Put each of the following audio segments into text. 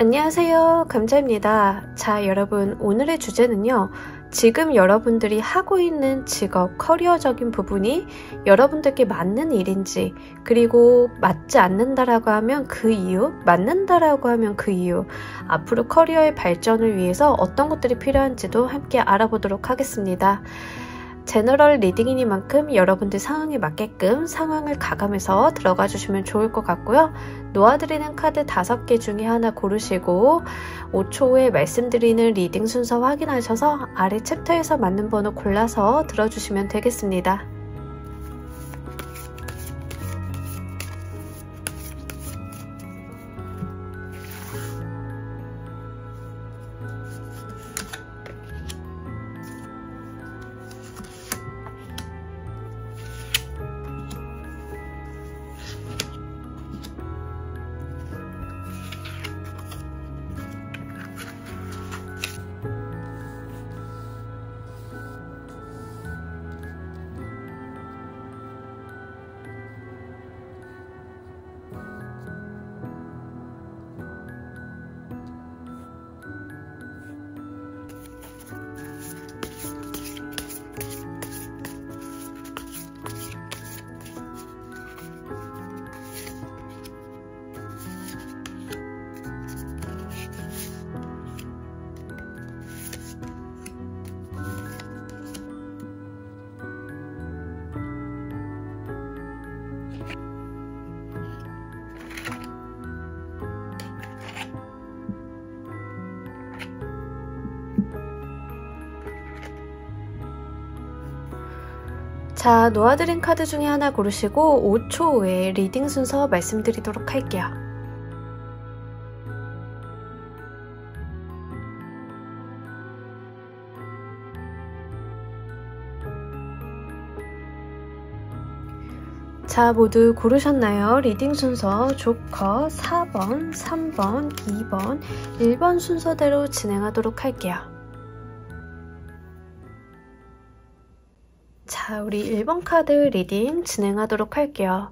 안녕하세요, 감자입니다. 자, 여러분, 오늘의 주제는요. 지금 여러분들이 하고 있는 직업, 커리어적인 부분이 여러분들께 맞는 일인지, 그리고 맞지 않는다라고 하면 그 이유, 맞는다라고 하면 그 이유, 앞으로 커리어의 발전을 위해서 어떤 것들이 필요한지도 함께 알아보도록 하겠습니다. 제너럴 리딩이니만큼 여러분들 상황에 맞게끔 상황을 가감해서 들어가 주시면 좋을 것 같고요. 놓아드리는 카드 5개 중에 하나 고르시고 5초 후에 말씀드리는 리딩 순서 확인하셔서 아래 챕터에서 맞는 번호 골라서 들어주시면 되겠습니다. 자, 놓아드린 카드 중에 하나 고르시고 5초 후에 리딩 순서 말씀드리도록 할게요. 자, 모두 고르셨나요? 리딩 순서 조커 4번, 3번, 2번, 1번 순서대로 진행하도록 할게요. 자, 우리 1번 카드 리딩 진행하도록 할게요.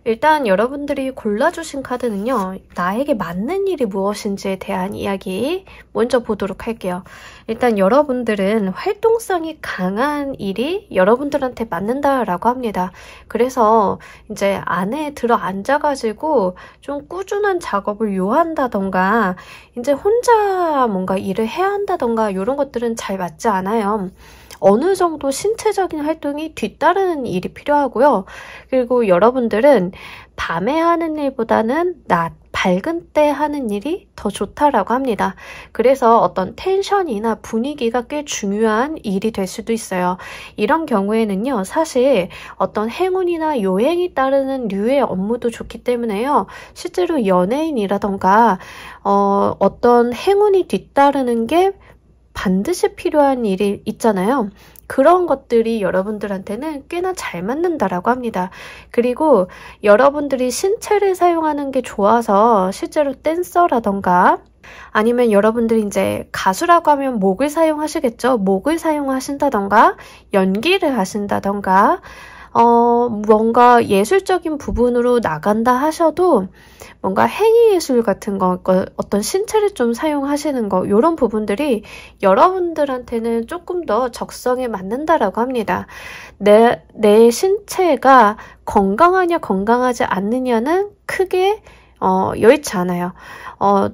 일단 여러분들이 골라주신 카드는요. 나에게 맞는 일이 무엇인지에 대한 이야기 먼저 보도록 할게요. 일단 여러분들은 활동성이 강한 일이 여러분들한테 맞는다라고 합니다. 그래서 이제 안에 들어 앉아가지고 좀 꾸준한 작업을 요한다던가 이제 혼자 뭔가 일을 해야 한다던가 이런 것들은 잘 맞지 않아요. 어느 정도 신체적인 활동이 뒤따르는 일이 필요하고요. 그리고 여러분들은 밤에 하는 일보다는 낮, 밝은 때 하는 일이 더 좋다라고 합니다. 그래서 어떤 텐션이나 분위기가 꽤 중요한 일이 될 수도 있어요. 이런 경우에는요, 사실 어떤 행운이나 요행이 따르는 류의 업무도 좋기 때문에요. 실제로 연예인이라던가 어떤 행운이 뒤따르는 게 반드시 필요한 일이 있잖아요. 그런 것들이 여러분들한테는 꽤나 잘 맞는다라고 합니다. 그리고 여러분들이 신체를 사용하는 게 좋아서 실제로 댄서라던가 아니면 여러분들이 이제 가수라고 하면 목을 사용하시겠죠. 목을 사용하신다던가 연기를 하신다던가 뭔가 예술적인 부분으로 나간다 하셔도 뭔가 행위예술 같은 거, 어떤 신체를 좀 사용하시는 거, 이런 부분들이 여러분들한테는 조금 더 적성에 맞는다라고 합니다. 내 신체가 건강하냐 건강하지 않느냐는 크게 여의치 않아요.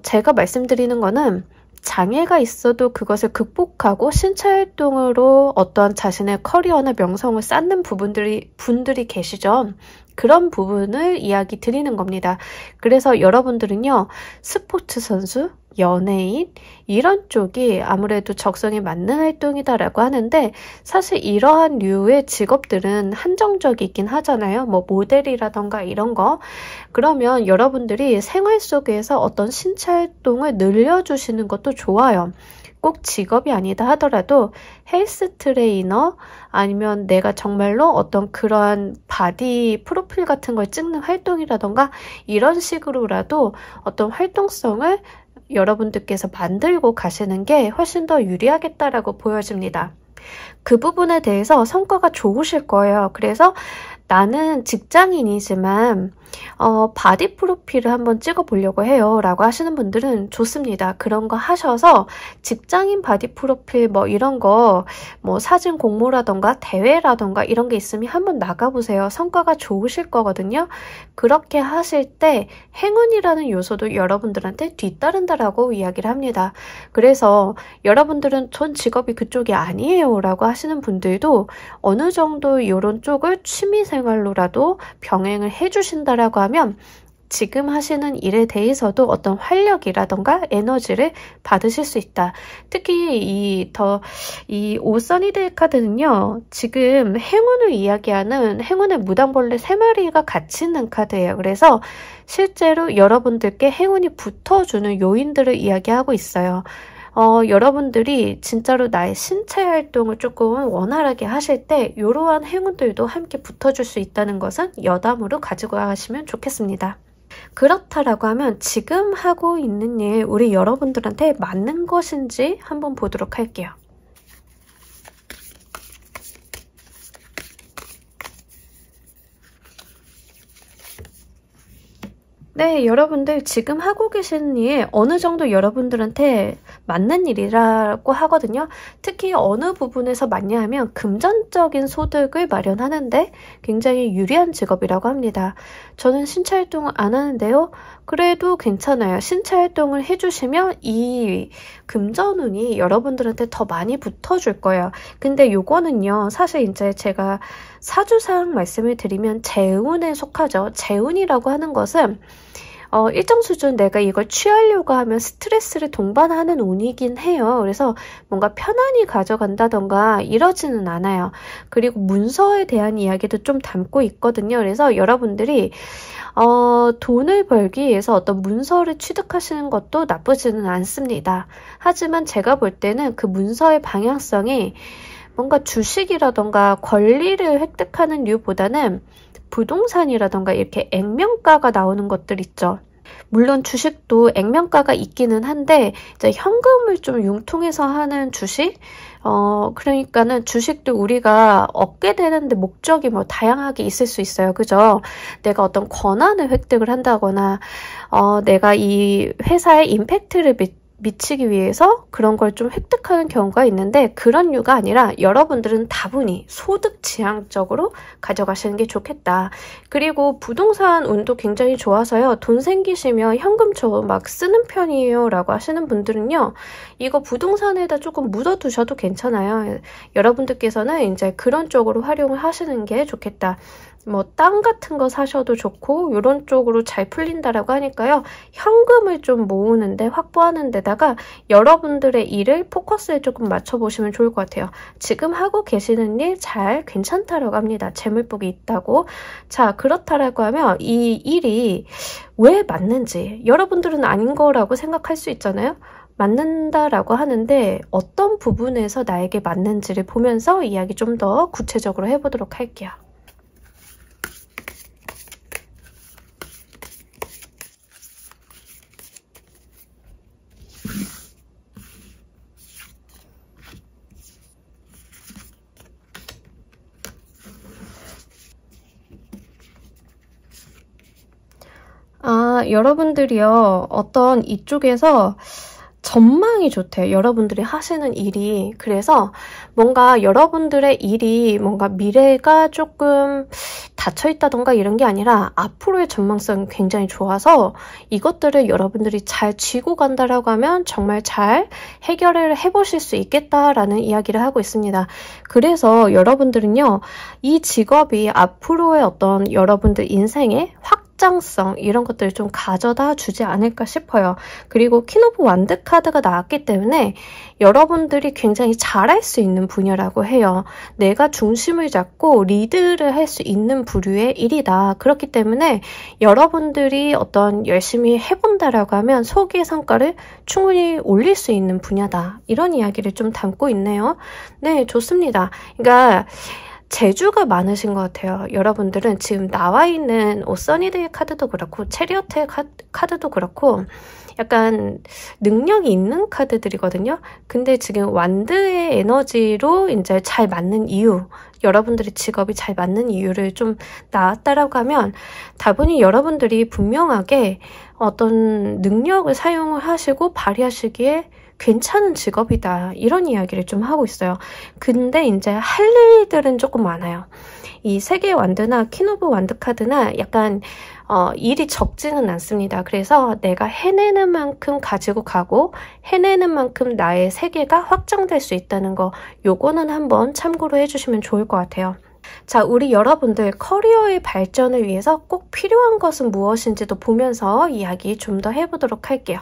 제가 말씀드리는 거는 장애가 있어도 그것을 극복하고 신체 활동으로 어떠한 자신의 커리어나 명성을 쌓는 분들이 계시죠. 그런 부분을 이야기 드리는 겁니다. 그래서 여러분들은요, 스포츠 선수, 연예인 이런 쪽이 아무래도 적성에 맞는 활동이다라고 하는데 사실 이러한 류의 직업들은 한정적이긴 하잖아요. 뭐 모델이라던가 이런 거. 그러면 여러분들이 생활 속에서 어떤 신체 활동을 늘려주시는 것도 좋아요. 꼭 직업이 아니다 하더라도 헬스 트레이너 아니면 내가 정말로 어떤 그러한 바디 프로필 같은 걸 찍는 활동이라던가 이런 식으로라도 어떤 활동성을 여러분들께서 만들고 가시는 게 훨씬 더 유리하겠다라고 보여집니다. 그 부분에 대해서 성과가 좋으실 거예요. 그래서 나는 직장인이지만 바디 프로필을 한번 찍어보려고 해요 라고 하시는 분들은 좋습니다. 그런 거 하셔서 직장인 바디 프로필 뭐 이런 거 뭐 사진 공모라던가 대회라던가 이런 게 있으면 한번 나가보세요. 성과가 좋으실 거거든요. 그렇게 하실 때 행운이라는 요소도 여러분들한테 뒤따른다라고 이야기를 합니다. 그래서 여러분들은 전 직업이 그쪽이 아니에요 라고 하시는 분들도 어느 정도 이런 쪽을 취미생활로라도 병행을 해주신다라고 하면 지금 하시는 일에 대해서도 어떤 활력이라던가 에너지를 받으실 수 있다. 특히 이 오선이데이 카드는요. 지금 행운을 이야기하는 행운의 무당벌레 3마리가 같이 있는 카드예요. 그래서 실제로 여러분들께 행운이 붙어주는 요인들을 이야기하고 있어요. 여러분들이 진짜로 나의 신체 활동을 조금 원활하게 하실 때 이러한 행운들도 함께 붙어줄 수 있다는 것은 여담으로 가지고 가시면 좋겠습니다. 그렇다라고 하면 지금 하고 있는 일 우리 여러분들한테 맞는 것인지 한번 보도록 할게요. 네, 여러분들 지금 하고 계시는 일 어느 정도 여러분들한테 맞는 일이라고 하거든요. 특히 어느 부분에서 맞냐 하면 금전적인 소득을 마련하는데 굉장히 유리한 직업이라고 합니다. 저는 신체 활동을 안 하는데요. 그래도 괜찮아요. 신체 활동을 해주시면 이 금전운이 여러분들한테 더 많이 붙어줄 거예요. 근데 요거는요. 사실 이제 제가 사주상 말씀을 드리면 재운에 속하죠. 재운이라고 하는 것은 일정 수준 내가 이걸 취하려고 하면 스트레스를 동반하는 운이긴 해요. 그래서 뭔가 편안히 가져간다던가 이러지는 않아요. 그리고 문서에 대한 이야기도 좀 담고 있거든요. 그래서 여러분들이 돈을 벌기 위해서 어떤 문서를 취득하시는 것도 나쁘지는 않습니다. 하지만 제가 볼 때는 그 문서의 방향성이 뭔가 주식이라던가 권리를 획득하는 류보다는 부동산이라던가 이렇게 액면가가 나오는 것들 있죠. 물론 주식도 액면가가 있기는 한데 이제 현금을 좀 융통해서 하는 주식? 그러니까는 주식도 우리가 얻게 되는데 목적이 뭐 다양하게 있을 수 있어요. 그죠? 내가 어떤 권한을 획득을 한다거나 내가 이 회사에 임팩트를 미치기 위해서 그런 걸 좀 획득하는 경우가 있는데 그런 류가 아니라 여러분들은 다분히 소득 지향적으로 가져가시는 게 좋겠다. 그리고 부동산 운도 굉장히 좋아서요. 돈 생기시면 현금 저 막 쓰는 편이에요 라고 하시는 분들은요. 이거 부동산에다 조금 묻어두셔도 괜찮아요. 여러분들께서는 이제 그런 쪽으로 활용을 하시는 게 좋겠다. 뭐 땅 같은 거 사셔도 좋고 이런 쪽으로 잘 풀린다라고 하니까요. 현금을 좀 모으는데 확보하는 데다가 여러분들의 일을 포커스에 조금 맞춰보시면 좋을 것 같아요. 지금 하고 계시는 일 잘 괜찮다라고 합니다. 재물복이 있다고. 자, 그렇다라고 하면 이 일이 왜 맞는지 여러분들은 아닌 거라고 생각할 수 있잖아요. 맞는다라고 하는데 어떤 부분에서 나에게 맞는지를 보면서 이야기 좀 더 구체적으로 해보도록 할게요. 여러분들이요. 어떤 이쪽에서 전망이 좋대요. 여러분들이 하시는 일이. 그래서 뭔가 여러분들의 일이 뭔가 미래가 조금 닫혀있다던가 이런 게 아니라 앞으로의 전망성이 굉장히 좋아서 이것들을 여러분들이 잘 쥐고 간다라고 하면 정말 잘 해결을 해보실 수 있겠다라는 이야기를 하고 있습니다. 그래서 여러분들은요. 이 직업이 앞으로의 어떤 여러분들 인생의 확장성 이런 것들을 좀 가져다 주지 않을까 싶어요. 그리고 퀸 오브 완드 카드가 나왔기 때문에 여러분들이 굉장히 잘할 수 있는 분야라고 해요. 내가 중심을 잡고 리드를 할 수 있는 부류의 일이다. 그렇기 때문에 여러분들이 어떤 열심히 해본다라고 하면 소기의 성과를 충분히 올릴 수 있는 분야다. 이런 이야기를 좀 담고 있네요. 네, 좋습니다. 그러니까 재주가 많으신 것 같아요. 여러분들은 지금 나와 있는 오선이데이 카드도 그렇고 체리어트의 카드도 그렇고 약간 능력이 있는 카드들이거든요. 근데 지금 완드의 에너지로 이제 잘 맞는 이유, 여러분들의 직업이 잘 맞는 이유를 좀 나왔다라고 하면 다분히 여러분들이 분명하게 어떤 능력을 사용을 하시고 발휘하시기에 괜찮은 직업이다. 이런 이야기를 좀 하고 있어요. 근데 이제 할 일들은 조금 많아요. 이 세계의 완드나 퀸 오브 완드 카드나 약간 일이 적지는 않습니다. 그래서 내가 해내는 만큼 가지고 가고 해내는 만큼 나의 세계가 확장될 수 있다는 거, 요거는 한번 참고로 해주시면 좋을 것 같아요. 자, 우리 여러분들 커리어의 발전을 위해서 꼭 필요한 것은 무엇인지도 보면서 이야기 좀 더 해보도록 할게요.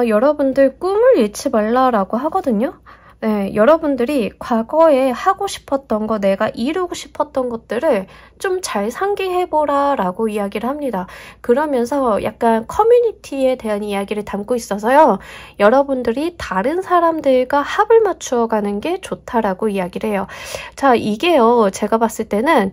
여러분들 꿈을 잃지 말라라고 하거든요. 네, 여러분들이 과거에 하고 싶었던 거, 내가 이루고 싶었던 것들을 좀 잘 상기해보라 라고 이야기를 합니다. 그러면서 약간 커뮤니티에 대한 이야기를 담고 있어서요. 여러분들이 다른 사람들과 합을 맞추어 가는 게 좋다라고 이야기를 해요. 자, 이게요, 제가 봤을 때는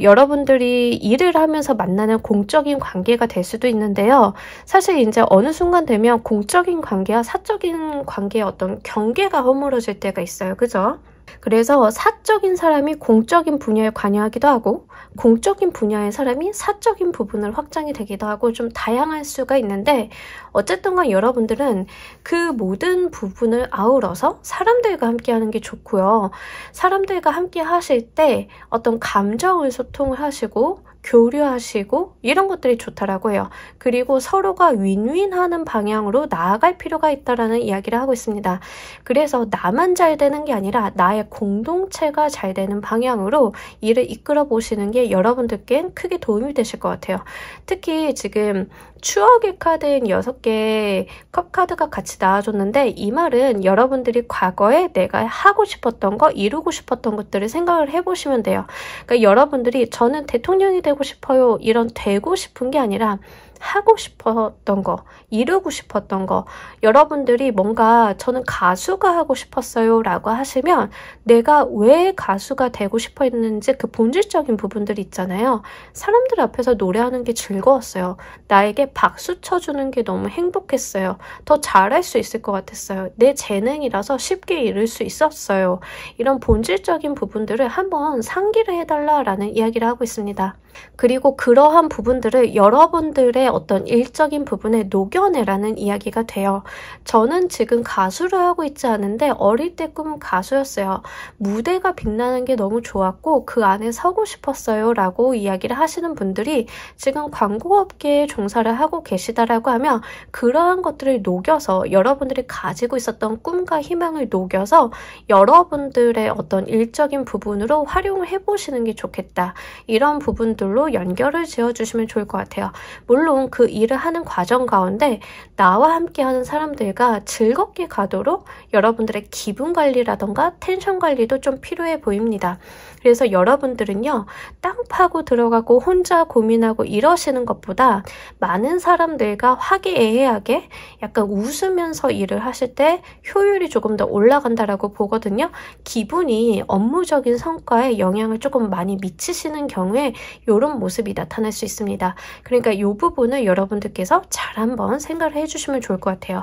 여러분들이 일을 하면서 만나는 공적인 관계가 될 수도 있는데요. 사실 이제 어느 순간 되면 공적인 관계와 사적인 관계의 어떤 경계가 허물어질 때가 있어요. 그죠? 그래서 사적인 사람이 공적인 분야에 관여하기도 하고 공적인 분야의 사람이 사적인 부분을 확장이 되기도 하고 좀 다양할 수가 있는데 어쨌든 간 여러분들은 그 모든 부분을 아우러서 사람들과 함께 하는 게 좋고요. 사람들과 함께 하실 때 어떤 감정을 소통을 하시고 교류하시고 이런 것들이 좋다라고 해요. 그리고 서로가 윈윈하는 방향으로 나아갈 필요가 있다라는 이야기를 하고 있습니다. 그래서 나만 잘 되는 게 아니라 나의 공동체가 잘 되는 방향으로 일을 이끌어 보시는 게 여러분들께 크게 도움이 되실 것 같아요. 특히 지금 추억의 카드인 6개의 컵 카드가 같이 나와줬는데 이 말은 여러분들이 과거에 내가 하고 싶었던 거, 이루고 싶었던 것들을 생각을 해보시면 돼요. 그러니까 여러분들이 저는 대통령이 되고 싶어요. 이런 되고 싶은 게 아니라 하고 싶었던 거, 이루고 싶었던 거, 여러분들이 뭔가 저는 가수가 하고 싶었어요 라고 하시면 내가 왜 가수가 되고 싶어 했는지 그 본질적인 부분들이 있잖아요. 사람들 앞에서 노래하는 게 즐거웠어요. 나에게 박수 쳐주는 게 너무 행복했어요. 더 잘할 수 있을 것 같았어요. 내 재능이라서 쉽게 이룰 수 있었어요. 이런 본질적인 부분들을 한번 상기를 해달라라는 이야기를 하고 있습니다. 그리고 그러한 부분들을 여러분들의 어떤 일적인 부분에 녹여내라는 이야기가 돼요. 저는 지금 가수를 하고 있지 않은데 어릴 때 꿈은 가수였어요. 무대가 빛나는 게 너무 좋았고 그 안에 서고 싶었어요 라고 이야기를 하시는 분들이 지금 광고업계에 종사를 하고 계시다라고 하면 그러한 것들을 녹여서 여러분들이 가지고 있었던 꿈과 희망을 녹여서 여러분들의 어떤 일적인 부분으로 활용을 해보시는 게 좋겠다. 이런 부분들로 연결을 지어주시면 좋을 것 같아요. 물론 그 일을 하는 과정 가운데 나와 함께 하는 사람들과 즐겁게 가도록 여러분들의 기분 관리라던가 텐션 관리도 좀 필요해 보입니다. 그래서 여러분들은요, 땅 파고 들어가고 혼자 고민하고 이러시는 것보다 많은 사람들과 화기애애하게 약간 웃으면서 일을 하실 때 효율이 조금 더 올라간다라고 보거든요. 기분이 업무적인 성과에 영향을 조금 많이 미치시는 경우에 이런 모습이 나타날 수 있습니다. 그러니까 이 부분을 여러분들께서 잘 한번 생각을 해주시면 좋을 것 같아요.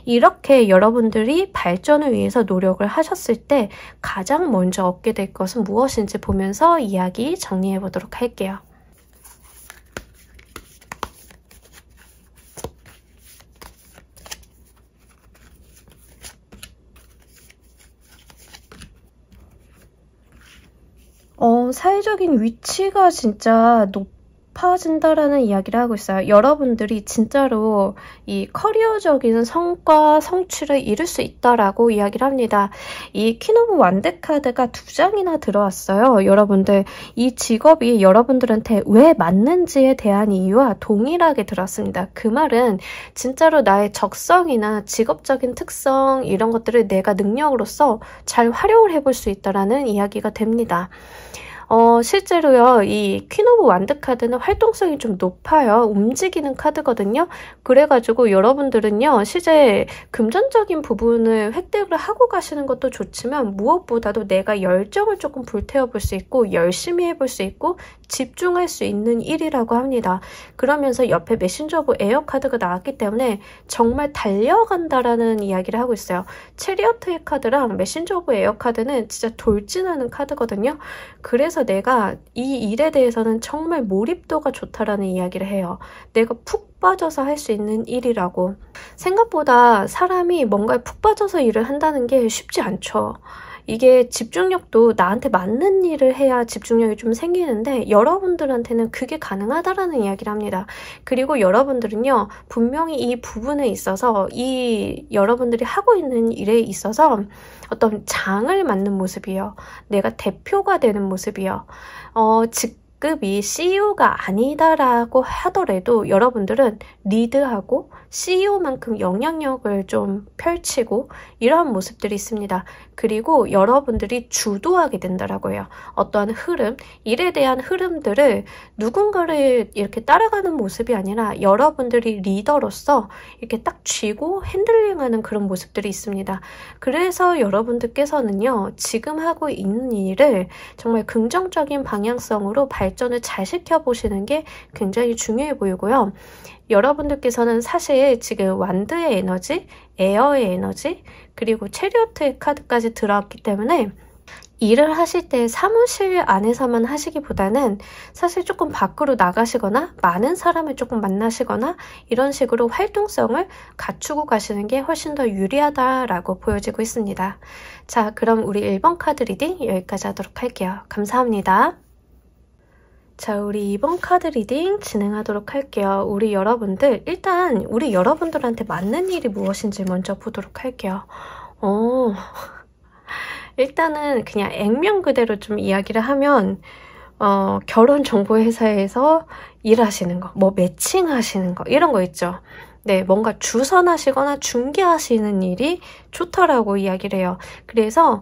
이렇게 여러분들이 발전을 위해서 노력을 하셨을 때 가장 먼저 얻게 될 것은 무엇인지 보면서 이야기 정리해 보도록 할게요. 사회적인 위치가 진짜 높아진다라는 이야기를 하고 있어요. 여러분들이 진짜로 이 커리어적인 성과, 성취를 이룰 수 있다라고 이야기를 합니다. 이 퀸 오브 완드 카드가 2장이나 들어왔어요. 여러분들, 이 직업이 여러분들한테 왜 맞는지에 대한 이유와 동일하게 들었습니다. 그 말은 진짜로 나의 적성이나 직업적인 특성 이런 것들을 내가 능력으로서 잘 활용을 해볼 수 있다라는 이야기가 됩니다. 실제로요, 이 퀸 오브 완드 카드는 활동성이 좀 높아요. 움직이는 카드거든요. 그래가지고 여러분들은요, 실제 금전적인 부분을 획득을 하고 가시는 것도 좋지만 무엇보다도 내가 열정을 조금 불태워볼 수 있고 열심히 해볼 수 있고 집중할 수 있는 일이라고 합니다. 그러면서 옆에 메신저 오브 에어 카드가 나왔기 때문에 정말 달려간다라는 이야기를 하고 있어요. 체리어트의 카드랑 메신저 오브 에어 카드는 진짜 돌진하는 카드거든요. 그래서 내가 이 일에 대해서는 정말 몰입도가 좋다라는 이야기를 해요. 내가 푹 빠져서 할 수 있는 일이라고. 생각보다 사람이 뭔가에 푹 빠져서 일을 한다는 게 쉽지 않죠. 이게 집중력도 나한테 맞는 일을 해야 집중력이 좀 생기는데 여러분들한테는 그게 가능하다라는 이야기를 합니다. 그리고 여러분들은요, 분명히 이 부분에 있어서 이 여러분들이 하고 있는 일에 있어서 어떤 장을 맡는 모습이요. 내가 대표가 되는 모습이요. 직급이 CEO가 아니다라고 하더라도 여러분들은 리드하고 CEO만큼 영향력을 좀 펼치고 이러한 모습들이 있습니다. 그리고 여러분들이 주도하게 된다라고 해요. 어떠한 흐름, 일에 대한 흐름들을 누군가를 이렇게 따라가는 모습이 아니라 여러분들이 리더로서 이렇게 딱 쥐고 핸들링하는 그런 모습들이 있습니다. 그래서 여러분들께서는요, 지금 하고 있는 일을 정말 긍정적인 방향성으로 발전을 잘 시켜보시는 게 굉장히 중요해 보이고요. 여러분들께서는 사실 지금 완드의 에너지, 에어의 에너지, 그리고 체리어트의 카드까지 들어왔기 때문에 일을 하실 때 사무실 안에서만 하시기보다는 사실 조금 밖으로 나가시거나 많은 사람을 조금 만나시거나 이런 식으로 활동성을 갖추고 가시는 게 훨씬 더 유리하다라고 보여지고 있습니다. 자, 그럼 우리 1번 카드 리딩 여기까지 하도록 할게요. 감사합니다. 자, 우리 2번 카드 리딩 진행하도록 할게요. 우리 여러분들, 일단 우리 여러분들한테 맞는 일이 무엇인지 먼저 보도록 할게요. 일단은 그냥 액면 그대로 좀 이야기를 하면 결혼정보회사에서 일하시는 거, 뭐 매칭하시는 거 이런 거 있죠. 네, 뭔가 주선하시거나 중개하시는 일이 좋다라고 이야기를 해요. 그래서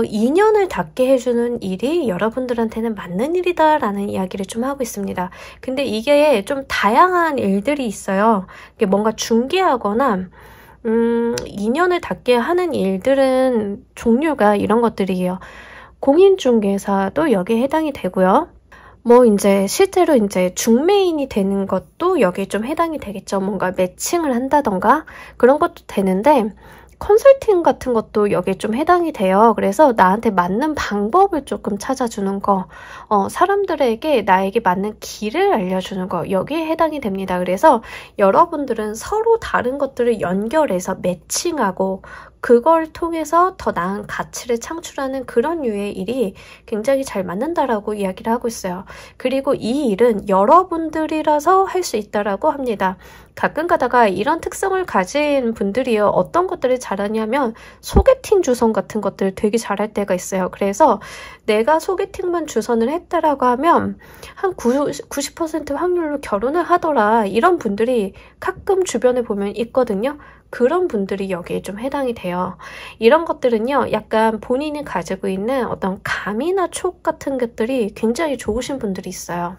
인연을 닿게 해주는 일이 여러분들한테는 맞는 일이다라는 이야기를 좀 하고 있습니다. 근데 이게 좀 다양한 일들이 있어요. 이게 뭔가 중개하거나 인연을 닿게 하는 일들은 종류가 이런 것들이에요. 공인중개사도 여기에 해당이 되고요. 뭐 이제 실제로 이제 중매인이 되는 것도 여기에 좀 해당이 되겠죠. 뭔가 매칭을 한다던가 그런 것도 되는데 컨설팅 같은 것도 여기에 좀 해당이 돼요. 그래서 나한테 맞는 방법을 조금 찾아주는 거, 사람들에게 나에게 맞는 길을 알려주는 거, 여기에 해당이 됩니다. 그래서 여러분들은 서로 다른 것들을 연결해서 매칭하고 그걸 통해서 더 나은 가치를 창출하는 그런 류의 일이 굉장히 잘 맞는다라고 이야기를 하고 있어요. 그리고 이 일은 여러분들이라서 할 수 있다라고 합니다. 가끔 가다가 이런 특성을 가진 분들이요, 어떤 것들을 잘하냐면 소개팅 주선 같은 것들 되게 잘할 때가 있어요. 그래서 내가 소개팅만 주선을 했다라고 하면 한 90% 확률로 결혼을 하더라, 이런 분들이 가끔 주변에 보면 있거든요. 그런 분들이 여기에 좀 해당이 돼요. 이런 것들은요, 약간 본인이 가지고 있는 어떤 감이나 촉 같은 것들이 굉장히 좋으신 분들이 있어요.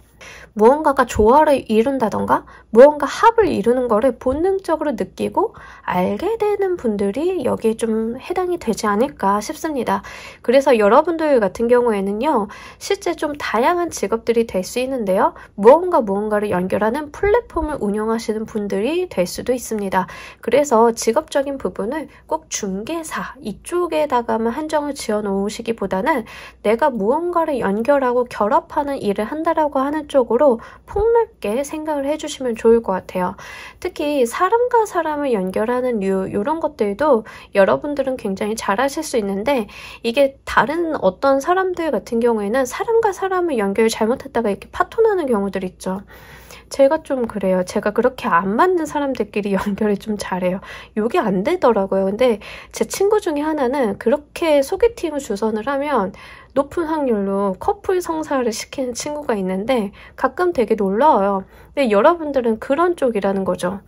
무언가가 조화를 이룬다던가 무언가 합을 이루는 거를 본능적으로 느끼고 알게 되는 분들이 여기에 좀 해당이 되지 않을까 싶습니다. 그래서 여러분들 같은 경우에는요, 실제 좀 다양한 직업들이 될 수 있는데요, 무언가를 연결하는 플랫폼을 운영하시는 분들이 될 수도 있습니다. 그래서 직업적인 부분을 꼭 중개사 이쪽에다가만 한정을 지어 놓으시기보다는 내가 무언가를 연결하고 결합하는 일을 한다라고 하는 쪽으로 폭넓게 생각을 해주시면 좋을 것 같아요. 특히 사람과 사람을 연결하는 이런 것들도 여러분들은 굉장히 잘하실 수 있는데, 이게 다른 어떤 사람들 같은 경우에는 사람과 사람을 연결 잘못했다가 이렇게 파토나는 경우들 있죠. 제가 좀 그래요. 제가 그렇게 안 맞는 사람들끼리 연결을 좀 잘해요. 이게 안 되더라고요. 근데 제 친구 중에 하나는 그렇게 소개팅을 주선을 하면 높은 확률로 커플 성사를 시키는 친구가 있는데 가끔 되게 놀라워요. 근데 여러분들은 그런 쪽이라는 거죠.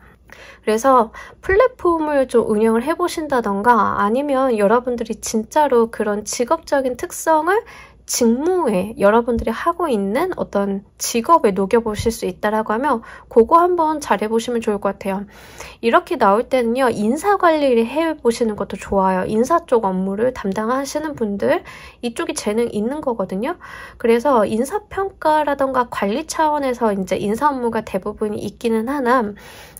그래서 플랫폼을 좀 운영을 해보신다던가 아니면 여러분들이 진짜로 그런 직업적인 특성을 직무에 여러분들이 하고 있는 어떤 직업에 녹여보실 수 있다라고 하면 그거 한번 잘해보시면 좋을 것 같아요. 이렇게 나올 때는요, 인사관리를 해보시는 것도 좋아요. 인사 쪽 업무를 담당하시는 분들, 이쪽이 재능 있는 거거든요. 그래서 인사평가라던가 관리 차원에서 이제 인사 업무가 대부분 있기는 하나,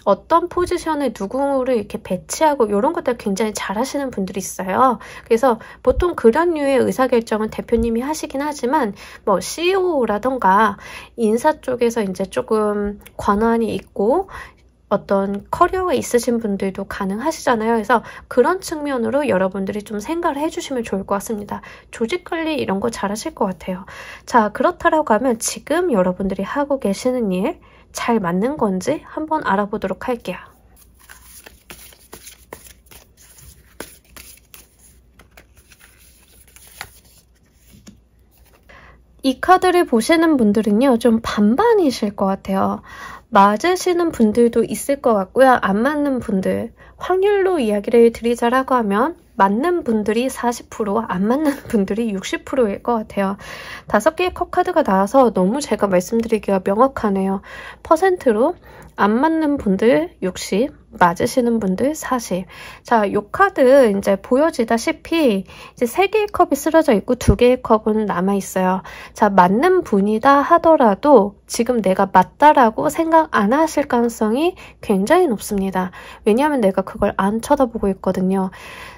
어떤 포지션에 누구를 이렇게 배치하고 이런 것들 굉장히 잘 하시는 분들이 있어요. 그래서 보통 그런 류의 의사결정은 대표님이 하시긴 하지만 뭐 CEO라던가 인사 쪽에서 이제 조금 권한이 있고 어떤 커리어가 있으신 분들도 가능하시잖아요. 그래서 그런 측면으로 여러분들이 좀 생각을 해주시면 좋을 것 같습니다. 조직관리 이런 거 잘하실 것 같아요. 자, 그렇다라고 하면 지금 여러분들이 하고 계시는 일 잘 맞는 건지 한번 알아보도록 할게요. 이 카드를 보시는 분들은요, 좀 반반이실 것 같아요. 맞으시는 분들도 있을 것 같고요. 안 맞는 분들, 확률로 이야기를 드리자라고 하면 맞는 분들이 40%, 안 맞는 분들이 60%일 것 같아요. 5개의 컵 카드가 나와서 너무 제가 말씀드리기가 명확하네요. 퍼센트로 안 맞는 분들 60, 맞으시는 분들 40. 자, 이 카드 이제 보여지다시피 이제 3개의 컵이 쓰러져 있고 2개의 컵은 남아 있어요. 자, 맞는 분이다 하더라도 지금 내가 맞다라고 생각 안 하실 가능성이 굉장히 높습니다. 왜냐하면 내가 그걸 안 쳐다보고 있거든요.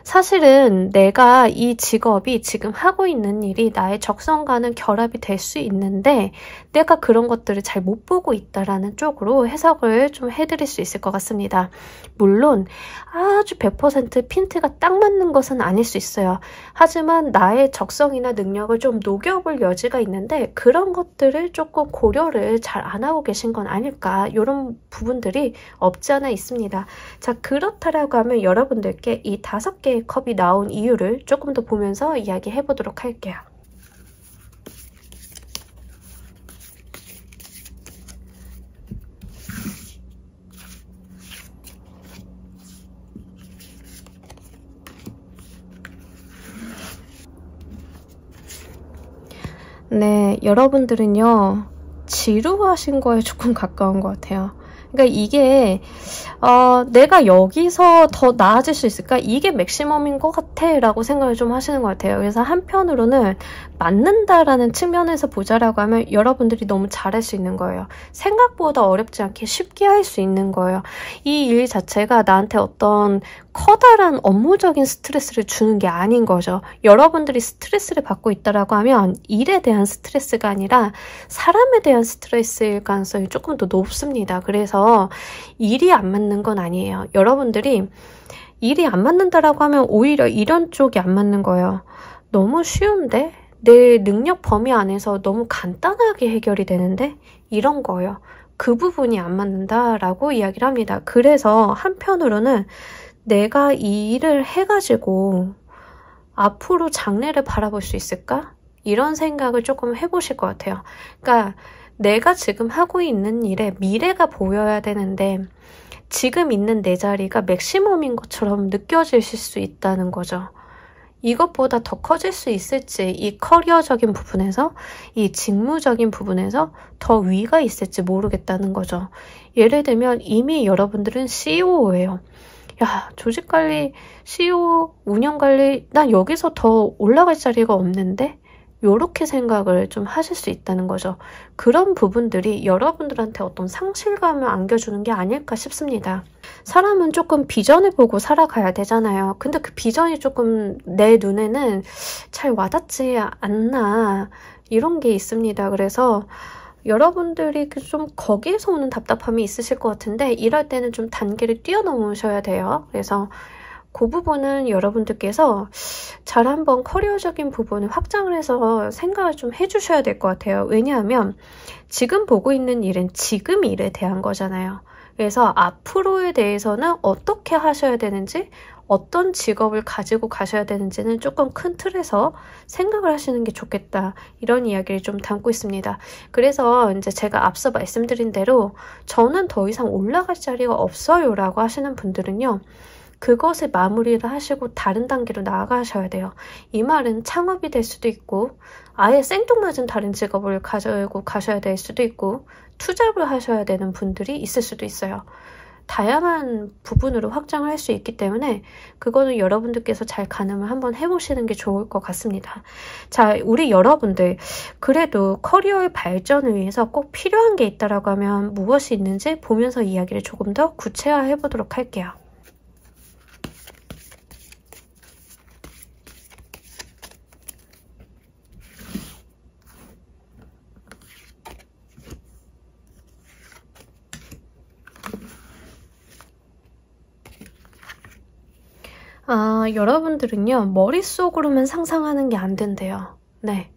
사실은 내가 이 직업이 지금 하고 있는 일이 나의 적성과는 결합이 될 수 있는데 내가 그런 것들을 잘 못 보고 있다라는 쪽으로 해석을 좀 해드릴 수 있을 것 같습니다. 물론 아주 100% 핀트가 딱 맞는 것은 아닐 수 있어요. 하지만 나의 적성이나 능력을 좀 녹여볼 여지가 있는데 그런 것들을 조금 고려를 잘 안 하고 계신 건 아닐까, 이런 부분들이 없지 않아 있습니다. 자, 그렇다라고 하면 여러분들께 이 5개의 컵이 나온 이유를 조금 더 보면서 이야기해 보도록 할게요. 네, 여러분들은요, 지루하신 거에 조금 가까운 것 같아요. 그러니까 이게 내가 여기서 더 나아질 수 있을까? 이게 맥시멈인 것 같아 라고 생각을 좀 하시는 것 같아요. 그래서 한편으로는 맞는다라는 측면에서 보자라고 하면 여러분들이 너무 잘할 수 있는 거예요. 생각보다 어렵지 않게 쉽게 할 수 있는 거예요. 이 일 자체가 나한테 어떤 커다란 업무적인 스트레스를 주는 게 아닌 거죠. 여러분들이 스트레스를 받고 있다라고 하면 일에 대한 스트레스가 아니라 사람에 대한 스트레스일 가능성이 조금 더 높습니다. 그래서 일이 안 맞는 건 아니에요. 여러분들이 일이 안 맞는다라고 하면 오히려 이런 쪽이 안 맞는 거예요. 너무 쉬운데? 내 능력 범위 안에서 너무 간단하게 해결이 되는데? 이런 거예요. 그 부분이 안 맞는다라고 이야기를 합니다. 그래서 한편으로는 내가 이 일을 해가지고 앞으로 장래를 바라볼 수 있을까? 이런 생각을 조금 해보실 것 같아요. 그러니까 내가 지금 하고 있는 일에 미래가 보여야 되는데 지금 있는 내 자리가 맥시멈인 것처럼 느껴지실 수 있다는 거죠. 이것보다 더 커질 수 있을지, 이 커리어적인 부분에서, 이 직무적인 부분에서 더 위가 있을지 모르겠다는 거죠. 예를 들면 이미 여러분들은 CEO예요. 야, 조직관리, CEO, 운영관리, 난 여기서 더 올라갈 자리가 없는데? 요렇게 생각을 좀 하실 수 있다는 거죠. 그런 부분들이 여러분들한테 어떤 상실감을 안겨주는 게 아닐까 싶습니다. 사람은 조금 비전을 보고 살아가야 되잖아요. 근데 그 비전이 조금 내 눈에는 잘 와닿지 않나, 이런 게 있습니다. 그래서 여러분들이 좀 거기에서 오는 답답함이 있으실 것 같은데 이럴 때는 좀 단계를 뛰어넘으셔야 돼요. 그래서 그 부분은 여러분들께서 잘 한번 커리어적인 부분을 확장을 해서 생각을 좀 해주셔야 될 것 같아요. 왜냐하면 지금 보고 있는 일은 지금 일에 대한 거잖아요. 그래서 앞으로에 대해서는 어떻게 하셔야 되는지, 어떤 직업을 가지고 가셔야 되는지는 조금 큰 틀에서 생각을 하시는 게 좋겠다, 이런 이야기를 좀 담고 있습니다. 그래서 이제 제가 앞서 말씀드린 대로 저는 더 이상 올라갈 자리가 없어요 라고 하시는 분들은요, 그것을 마무리를 하시고 다른 단계로 나아가셔야 돼요. 이 말은 창업이 될 수도 있고 아예 생뚱맞은 다른 직업을 가지고 가셔야 될 수도 있고 투잡을 하셔야 되는 분들이 있을 수도 있어요. 다양한 부분으로 확장할 수 있기 때문에 그거는 여러분들께서 잘 가늠을 한번 해보시는 게 좋을 것 같습니다. 자, 우리 여러분들 그래도 커리어의 발전을 위해서 꼭 필요한 게 있다라고 하면 무엇이 있는지 보면서 이야기를 조금 더 구체화해 보도록 할게요. 여러분들은요, 머릿속으로만 상상하는 게 안 된대요. 네.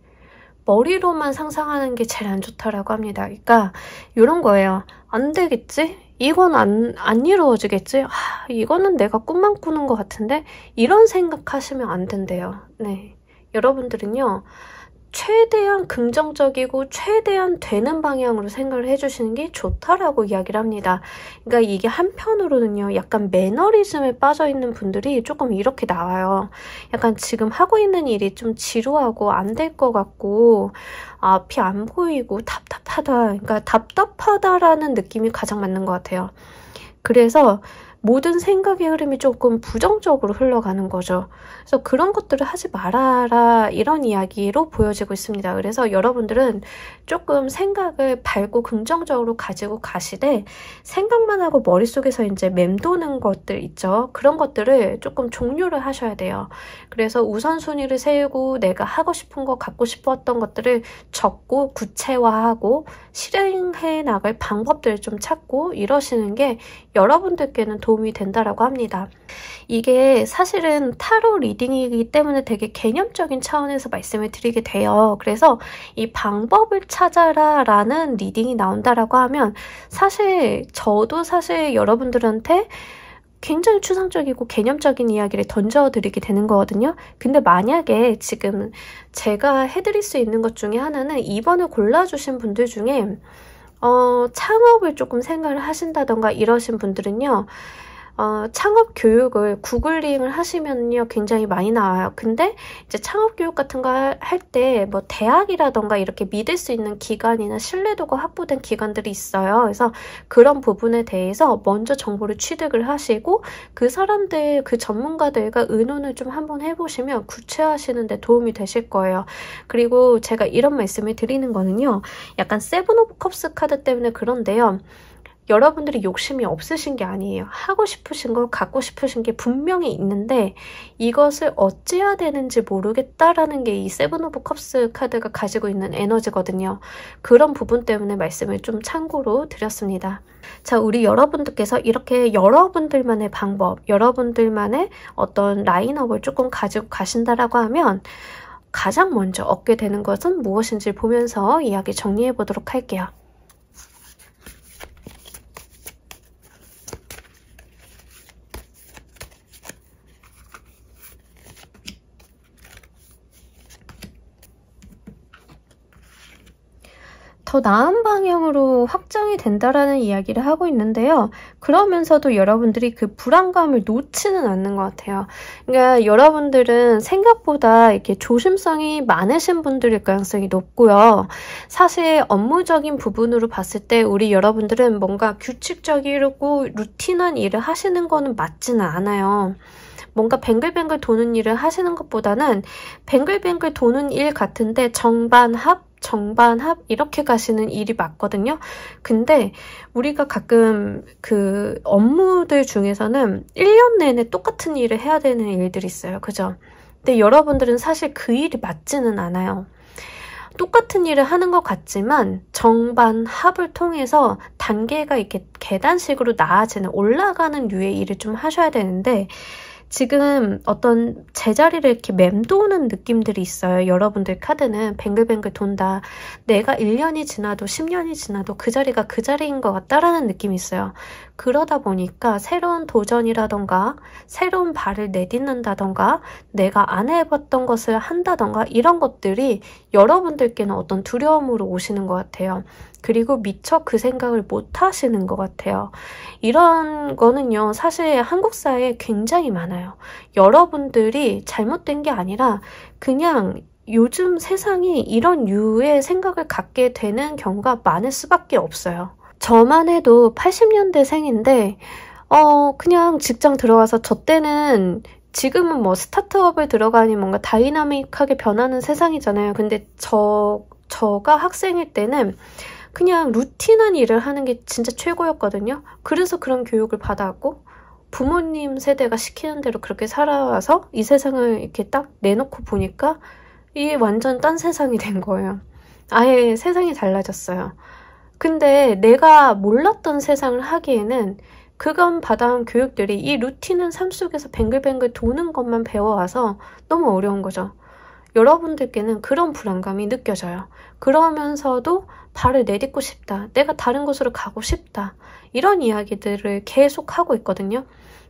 머리로만 상상하는 게 제일 안 좋다라고 합니다. 그러니까, 이런 거예요. 안 되겠지? 이건 안 이루어지겠지? 이거는 내가 꿈만 꾸는 것 같은데? 이런 생각하시면 안 된대요. 네. 여러분들은요, 최대한 긍정적이고 최대한 되는 방향으로 생각을 해주시는 게 좋다라고 이야기를 합니다. 그러니까 이게 한편으로는요, 약간 매너리즘에 빠져있는 분들이 조금 이렇게 나와요. 약간 지금 하고 있는 일이 좀 지루하고 안 될 것 같고 앞이 안 보이고 답답하다. 그러니까 답답하다라는 느낌이 가장 맞는 것 같아요. 그래서 모든 생각의 흐름이 조금 부정적으로 흘러가는 거죠. 그래서 그런 것들을 하지 말아라 이런 이야기로 보여지고 있습니다. 그래서 여러분들은 조금 생각을 밝고 긍정적으로 가지고 가시되 생각만 하고 머릿속에서 이제 맴도는 것들 있죠. 그런 것들을 조금 종료를 하셔야 돼요. 그래서 우선순위를 세우고 내가 하고 싶은 거 갖고 싶었던 것들을 적고 구체화하고 실행해 나갈 방법들을 좀 찾고 이러시는 게 여러분들께는 도움이 된다라고 합니다. 이게 사실은 타로 리딩이기 때문에 되게 개념적인 차원에서 말씀을 드리게 돼요. 그래서 이 방법을 찾아라 라는 리딩이 나온다라고 하면 저도 사실 여러분들한테 굉장히 추상적이고 개념적인 이야기를 던져드리게 되는 거거든요. 근데 만약에 지금 제가 해드릴 수 있는 것 중에 하나는 2번을 골라주신 분들 중에 창업을 조금 생각을 하신다던가 이러신 분들은요. 창업 교육을 구글링을 하시면요 굉장히 많이 나와요. 근데 이제 창업 교육 같은 거 할 때 뭐 대학이라던가 이렇게 믿을 수 있는 기관이나 신뢰도가 확보된 기관들이 있어요. 그래서 그런 부분에 대해서 먼저 정보를 취득을 하시고 그 사람들, 그 전문가들과 의논을 좀 한번 해보시면 구체화하시는 데 도움이 되실 거예요. 그리고 제가 이런 말씀을 드리는 거는요. 약간 세븐 오브 컵스 카드 때문에 그런데요. 여러분들이 욕심이 없으신 게 아니에요. 하고 싶으신 걸 갖고 싶으신 게 분명히 있는데 이것을 어찌해야 되는지 모르겠다라는 게 이 세븐 오브 컵스 카드가 가지고 있는 에너지거든요. 그런 부분 때문에 말씀을 좀 참고로 드렸습니다. 자, 우리 여러분들께서 이렇게 여러분들만의 방법, 여러분들만의 어떤 라인업을 조금 가지고 가신다라고 하면 가장 먼저 얻게 되는 것은 무엇인지 보면서 이야기 정리해 보도록 할게요. 더 나은 방향으로 확장이 된다라는 이야기를 하고 있는데요. 그러면서도 여러분들이 그 불안감을 놓지는 않는 것 같아요. 그러니까 여러분들은 생각보다 이렇게 조심성이 많으신 분들일 가능성이 높고요. 사실 업무적인 부분으로 봤을 때 우리 여러분들은 뭔가 규칙적이고 루틴한 일을 하시는 거는 맞지는 않아요. 뭔가 뱅글뱅글 도는 일을 하시는 것보다는 뱅글뱅글 도는 일 같은데 정반합 이렇게 가시는 일이 맞거든요. 근데 우리가 가끔 그 업무들 중에서는 1년 내내 똑같은 일을 해야 되는 일들이 있어요. 그죠? 근데 여러분들은 사실 그 일이 맞지는 않아요. 똑같은 일을 하는 것 같지만 정반합을 통해서 단계가 이렇게 계단식으로 나아지는 올라가는 류의 일을 좀 하셔야 되는데 지금 어떤 제자리를 이렇게 맴도는 느낌들이 있어요. 여러분들 카드는 뱅글뱅글 돈다. 내가 1년이 지나도 10년이 지나도 그 자리가 그 자리인 것 같다라는 느낌이 있어요. 그러다 보니까 새로운 도전이라던가 새로운 발을 내딛는다던가 내가 안 해봤던 것을 한다던가 이런 것들이 여러분들께는 어떤 두려움으로 오시는 것 같아요. 그리고 미처 그 생각을 못 하시는 것 같아요. 이런 거는요, 사실 한국 사회에 굉장히 많아요. 여러분들이 잘못된 게 아니라 그냥 요즘 세상이 이런 류의 생각을 갖게 되는 경우가 많을 수밖에 없어요. 저만 해도 80년대생인데 그냥 직장 들어가서 저 때는 지금은 뭐 스타트업을 들어가니 뭔가 다이나믹하게 변하는 세상이잖아요. 근데 저가 학생일 때는 그냥 루틴한 일을 하는 게 진짜 최고였거든요. 그래서 그런 교육을 받아왔고 부모님 세대가 시키는 대로 그렇게 살아와서 이 세상을 이렇게 딱 내놓고 보니까 이게 완전 딴 세상이 된 거예요. 아예 세상이 달라졌어요. 근데 내가 몰랐던 세상을 하기에는 그간 받아온 교육들이 이 루틴한 삶 속에서 뱅글뱅글 도는 것만 배워와서 너무 어려운 거죠. 여러분들께는 그런 불안감이 느껴져요. 그러면서도 발을 내딛고 싶다. 내가 다른 곳으로 가고 싶다. 이런 이야기들을 계속 하고 있거든요.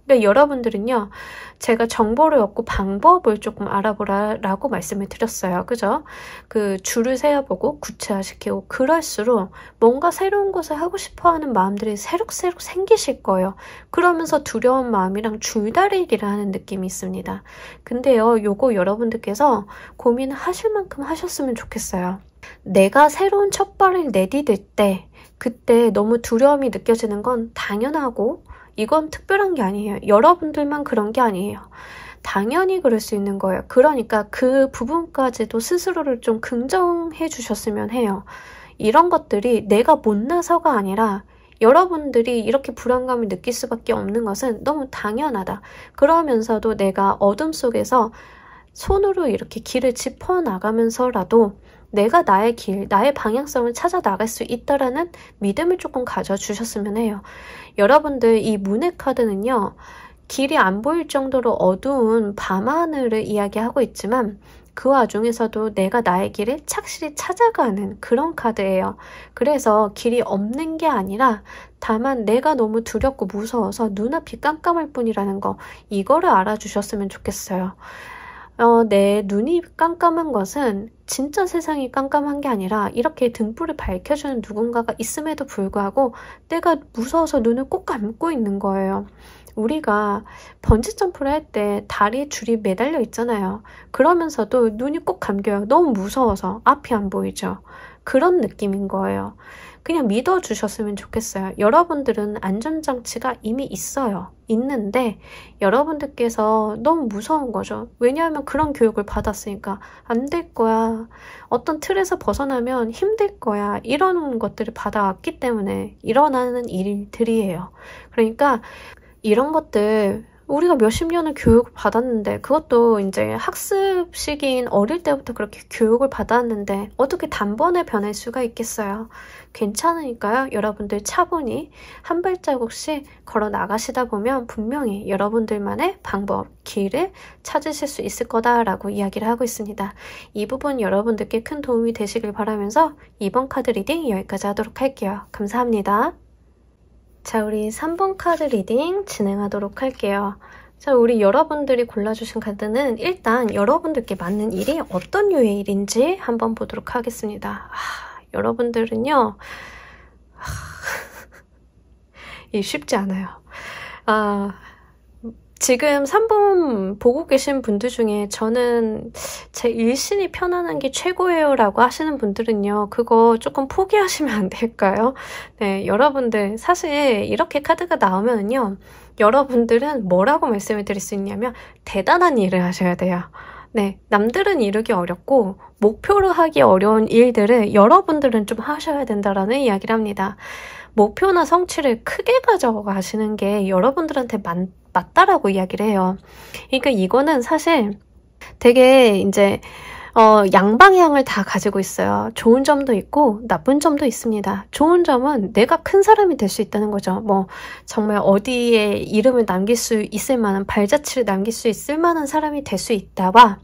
근데 여러분들은요, 제가 정보를 얻고 방법을 조금 알아보라라고 말씀을 드렸어요. 그죠? 그 줄을 세어보고 구체화시키고 그럴수록 뭔가 새로운 것을 하고 싶어 하는 마음들이 새록새록 생기실 거예요. 그러면서 두려운 마음이랑 줄다리기를 하는 느낌이 있습니다. 근데요, 요거 여러분들께서 고민하실 만큼 하셨으면 좋겠어요. 내가 새로운 첫 발을 내디딜 때 그때 너무 두려움이 느껴지는 건 당연하고 이건 특별한 게 아니에요. 여러분들만 그런 게 아니에요. 당연히 그럴 수 있는 거예요. 그러니까 그 부분까지도 스스로를 좀 긍정해 주셨으면 해요. 이런 것들이 내가 못나서가 아니라 여러분들이 이렇게 불안감을 느낄 수밖에 없는 것은 너무 당연하다. 그러면서도 내가 어둠 속에서 손으로 이렇게 길을 짚어나가면서라도 내가 나의 길, 나의 방향성을 찾아 나갈 수 있다라는 믿음을 조금 가져주셨으면 해요. 여러분들 이 문의 카드는요. 길이 안 보일 정도로 어두운 밤하늘을 이야기하고 있지만 그 와중에서도 내가 나의 길을 착실히 찾아가는 그런 카드예요. 그래서 길이 없는 게 아니라 다만 내가 너무 두렵고 무서워서 눈앞이 깜깜할 뿐이라는 거, 이거를 알아주셨으면 좋겠어요. 내 눈이 깜깜한 것은 진짜 세상이 깜깜한 게 아니라 이렇게 등불을 밝혀주는 누군가가 있음에도 불구하고 내가 무서워서 눈을 꼭 감고 있는 거예요. 우리가 번지점프를 할 때 다리에 줄이 매달려 있잖아요. 그러면서도 눈이 꼭 감겨요. 너무 무서워서 앞이 안 보이죠. 그런 느낌인 거예요. 그냥 믿어주셨으면 좋겠어요. 여러분들은 안전장치가 이미 있어요. 있는데 여러분들께서 너무 무서운 거죠. 왜냐하면 그런 교육을 받았으니까 안 될 거야. 어떤 틀에서 벗어나면 힘들 거야. 이런 것들을 받아왔기 때문에 일어나는 일들이에요. 그러니까 이런 것들 우리가 몇십 년을 교육을 받았는데 그것도 이제 학습 시기인 어릴 때부터 그렇게 교육을 받았는데 어떻게 단번에 변할 수가 있겠어요. 괜찮으니까요. 여러분들 차분히 한 발자국씩 걸어 나가시다 보면 분명히 여러분들만의 방법, 길을 찾으실 수 있을 거다라고 이야기를 하고 있습니다. 이 부분 여러분들께 큰 도움이 되시길 바라면서 이번 카드 리딩 여기까지 하도록 할게요. 감사합니다. 자, 우리 3번 카드 리딩 진행하도록 할게요. 자, 우리 여러분들이 골라주신 카드는 일단 여러분들께 맞는 일이 어떤 류의 일인지 한번 보도록 하겠습니다. 여러분들은요, 이 쉽지 않아요. 지금 3번 보고 계신 분들 중에 저는 제 일신이 편안한 게 최고예요 라고 하시는 분들은요, 그거 조금 포기하시면 안 될까요? 네, 여러분들 사실 이렇게 카드가 나오면요, 여러분들은 뭐라고 말씀을 드릴 수 있냐면 대단한 일을 하셔야 돼요. 네, 남들은 이루기 어렵고 목표로 하기 어려운 일들을 여러분들은 좀 하셔야 된다라는 이야기를 합니다. 목표나 성취를 크게 가져가시는 게 여러분들한테 맞다라고 이야기를 해요. 그러니까 이거는 사실 되게 이제 양방향을 다 가지고 있어요. 좋은 점도 있고 나쁜 점도 있습니다. 좋은 점은 내가 큰 사람이 될 수 있다는 거죠. 뭐 정말 어디에 이름을 남길 수 있을 만한, 발자취를 남길 수 있을 만한 사람이 될 수 있다와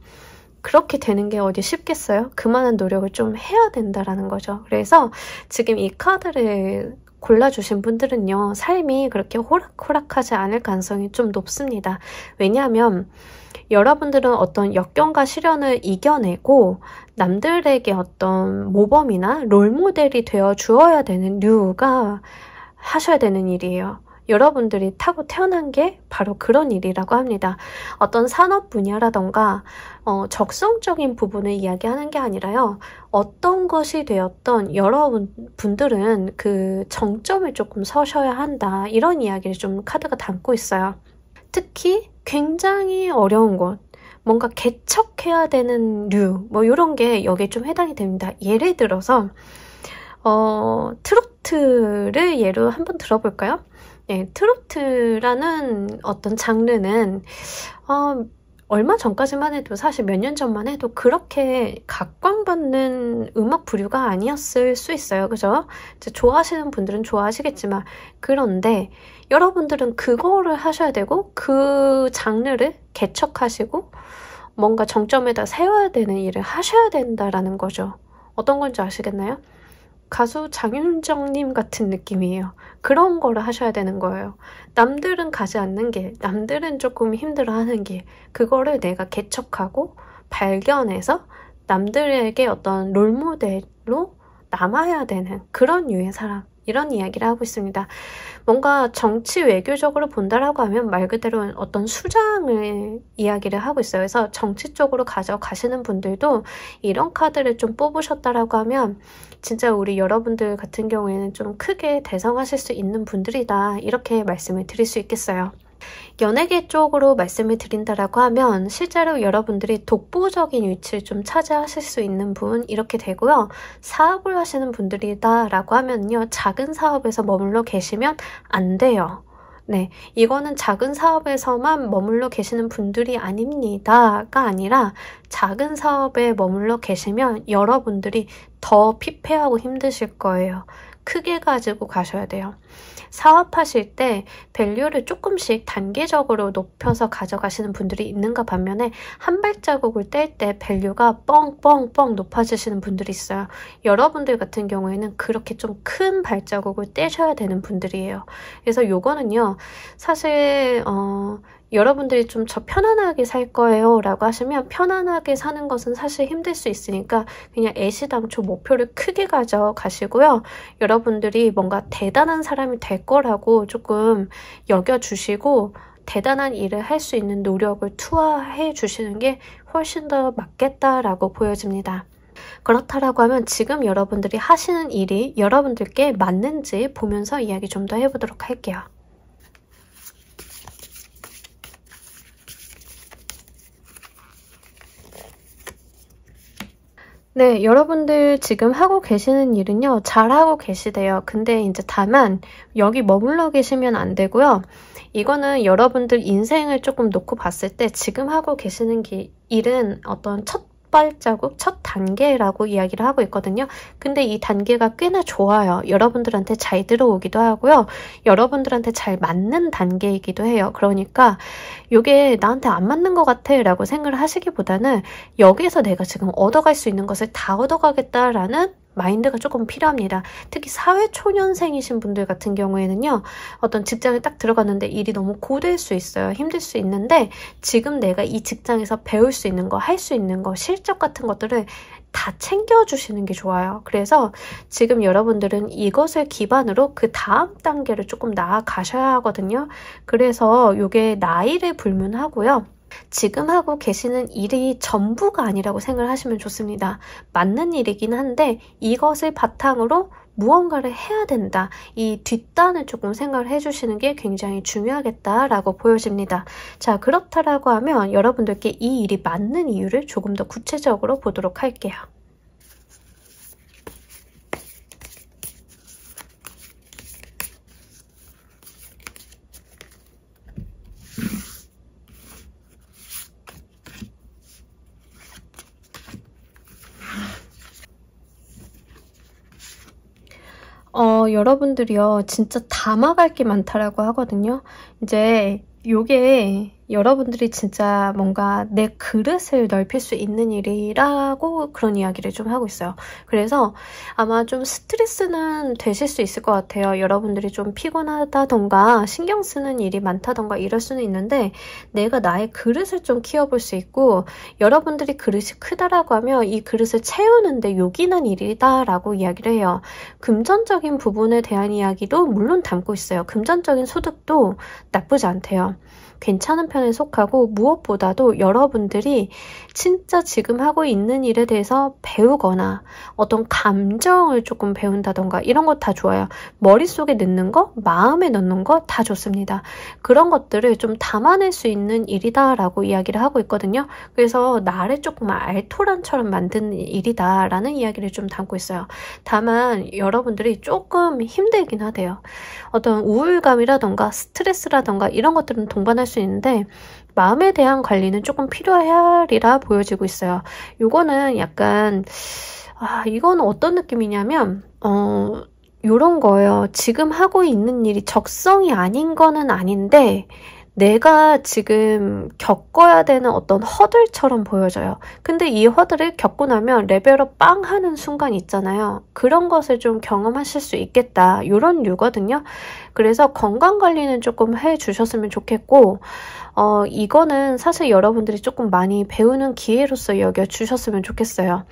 그렇게 되는 게 어디 쉽겠어요? 그만한 노력을 좀 해야 된다라는 거죠. 그래서 지금 이 카드를 골라주신 분들은요, 삶이 그렇게 호락호락하지 않을 가능성이 좀 높습니다. 왜냐하면 여러분들은 어떤 역경과 시련을 이겨내고 남들에게 어떤 모범이나 롤모델이 되어 주어야 되는 류가 하셔야 되는 일이에요. 여러분들이 타고 태어난 게 바로 그런 일이라고 합니다. 어떤 산업 분야라던가 적성적인 부분을 이야기하는 게 아니라요. 어떤 것이 되었던 여러분들은 그 정점을 조금 서셔야 한다. 이런 이야기를 좀 카드가 담고 있어요. 특히 굉장히 어려운 것, 뭔가 개척해야 되는 류, 뭐 이런 게 여기에 좀 해당이 됩니다. 예를 들어서 트로트를 예로 한번 들어볼까요? 네, 트로트라는 어떤 장르는 얼마 전까지만 해도 사실 몇 년 전만 해도 그렇게 각광받는 음악 부류가 아니었을 수 있어요. 그죠? 이제 좋아하시는 분들은 좋아하시겠지만 그런데 여러분들은 그거를 하셔야 되고 그 장르를 개척하시고 뭔가 정점에다 세워야 되는 일을 하셔야 된다라는 거죠. 어떤 건지 아시겠나요? 가수 장윤정님 같은 느낌이에요. 그런 거를 하셔야 되는 거예요. 남들은 가지 않는 길, 남들은 조금 힘들어하는 길, 그거를 내가 개척하고 발견해서 남들에게 어떤 롤모델로 남아야 되는 그런 류의 사람, 이런 이야기를 하고 있습니다. 뭔가 정치 외교적으로 본다라고 하면 말 그대로 어떤 수장을 이야기를 하고 있어요. 그래서 정치 쪽으로 가져가시는 분들도 이런 카드를 좀 뽑으셨다라고 하면 진짜 우리 여러분들 같은 경우에는 좀 크게 대성하실 수 있는 분들이다. 이렇게 말씀을 드릴 수 있겠어요. 연예계 쪽으로 말씀을 드린다라고 하면 실제로 여러분들이 독보적인 위치를 좀 차지하실 수 있는 분 이렇게 되고요. 사업을 하시는 분들이다 라고 하면요. 작은 사업에서 머물러 계시면 안 돼요. 네, 이거는 작은 사업에서만 머물러 계시는 분들이 아닙니다가 아니라 작은 사업에 머물러 계시면 여러분들이 더 피폐하고 힘드실 거예요. 크게 가지고 가셔야 돼요. 사업하실 때 밸류를 조금씩 단계적으로 높여서 가져가시는 분들이 있는가 반면에 한 발자국을 뗄 때 밸류가 뻥뻥뻥 높아지시는 분들이 있어요. 여러분들 같은 경우에는 그렇게 좀 큰 발자국을 떼셔야 되는 분들이에요. 그래서 요거는요. 사실 여러분들이 좀 저 편안하게 살 거예요 라고 하시면 편안하게 사는 것은 사실 힘들 수 있으니까 그냥 애시당초 목표를 크게 가져가시고요. 여러분들이 뭔가 대단한 사람이 될 거라고 조금 여겨주시고 대단한 일을 할 수 있는 노력을 투하해 주시는 게 훨씬 더 맞겠다라고 보여집니다. 그렇다라고 하면 지금 여러분들이 하시는 일이 여러분들께 맞는지 보면서 이야기 좀 더 해보도록 할게요. 네, 여러분들 지금 하고 계시는 일은요, 잘하고 계시대요. 근데 이제 다만 여기 머물러 계시면 안 되고요. 이거는 여러분들 인생을 조금 놓고 봤을 때 지금 하고 계시는 일은 어떤 첫 발자국, 첫 단계라고 이야기를 하고 있거든요. 근데 이 단계가 꽤나 좋아요. 여러분들한테 잘 들어오기도 하고요. 여러분들한테 잘 맞는 단계이기도 해요. 그러니까 이게 나한테 안 맞는 것 같아 라고 생각을 하시기보다는 여기에서 내가 지금 얻어갈 수 있는 것을 다 얻어가겠다라는 마인드가 조금 필요합니다. 특히 사회초년생이신 분들 같은 경우에는요. 어떤 직장에 딱 들어갔는데 일이 너무 고될 수 있어요. 힘들 수 있는데 지금 내가 이 직장에서 배울 수 있는 거, 할 수 있는 거, 실적 같은 것들을 다 챙겨주시는 게 좋아요. 그래서 지금 여러분들은 이것을 기반으로 그 다음 단계를 조금 나아가셔야 하거든요. 그래서 이게 나이를 불문하고요. 지금 하고 계시는 일이 전부가 아니라고 생각을 하시면 좋습니다. 맞는 일이긴 한데 이것을 바탕으로 무언가를 해야 된다. 이 뒷단을 조금 생각을 해주시는 게 굉장히 중요하겠다라고 보여집니다. 자, 그렇다라고 하면 여러분들께 이 일이 맞는 이유를 조금 더 구체적으로 보도록 할게요. 여러분들이요, 진짜 담아갈 게 많다라고 하거든요. 이제 요게 여러분들이 진짜 뭔가 내 그릇을 넓힐 수 있는 일이라고 그런 이야기를 좀 하고 있어요. 그래서 아마 좀 스트레스는 되실 수 있을 것 같아요. 여러분들이 좀 피곤하다던가 신경 쓰는 일이 많다던가 이럴 수는 있는데 내가 나의 그릇을 좀 키워볼 수 있고 여러분들이 그릇이 크다라고 하면 이 그릇을 채우는데 요긴한 일이다라고 이야기를 해요. 금전적인 부분에 대한 이야기도 물론 담고 있어요. 금전적인 소득도 나쁘지 않대요. 괜찮은 편에 속하고 무엇보다도 여러분들이 진짜 지금 하고 있는 일에 대해서 배우거나 어떤 감정을 조금 배운다던가 이런 거 다 좋아요. 머릿속에 넣는 거, 마음에 넣는 거 다 좋습니다. 그런 것들을 좀 담아낼 수 있는 일이다라고 이야기를 하고 있거든요. 그래서 나를 조금 알토란처럼 만드는 일이다라는 이야기를 좀 담고 있어요. 다만 여러분들이 조금 힘들긴 하대요. 어떤 우울감이라던가 스트레스라던가 이런 것들은 동반할 수 있는데 마음에 대한 관리는 조금 필요하리라 보여지고 있어요. 요거는 약간 이건 어떤 느낌이냐면 요런 거예요. 지금 하고 있는 일이 적성이 아닌 거는 아닌데 내가 지금 겪어야 되는 어떤 허들처럼 보여져요. 근데 이 허들을 겪고 나면 레벨업 빵 하는 순간 있잖아요. 그런 것을 좀 경험하실 수 있겠다. 이런 류거든요. 그래서 건강관리는 조금 해주셨으면 좋겠고 이거는 사실 여러분들이 조금 많이 배우는 기회로서 여겨주셨으면 좋겠어요.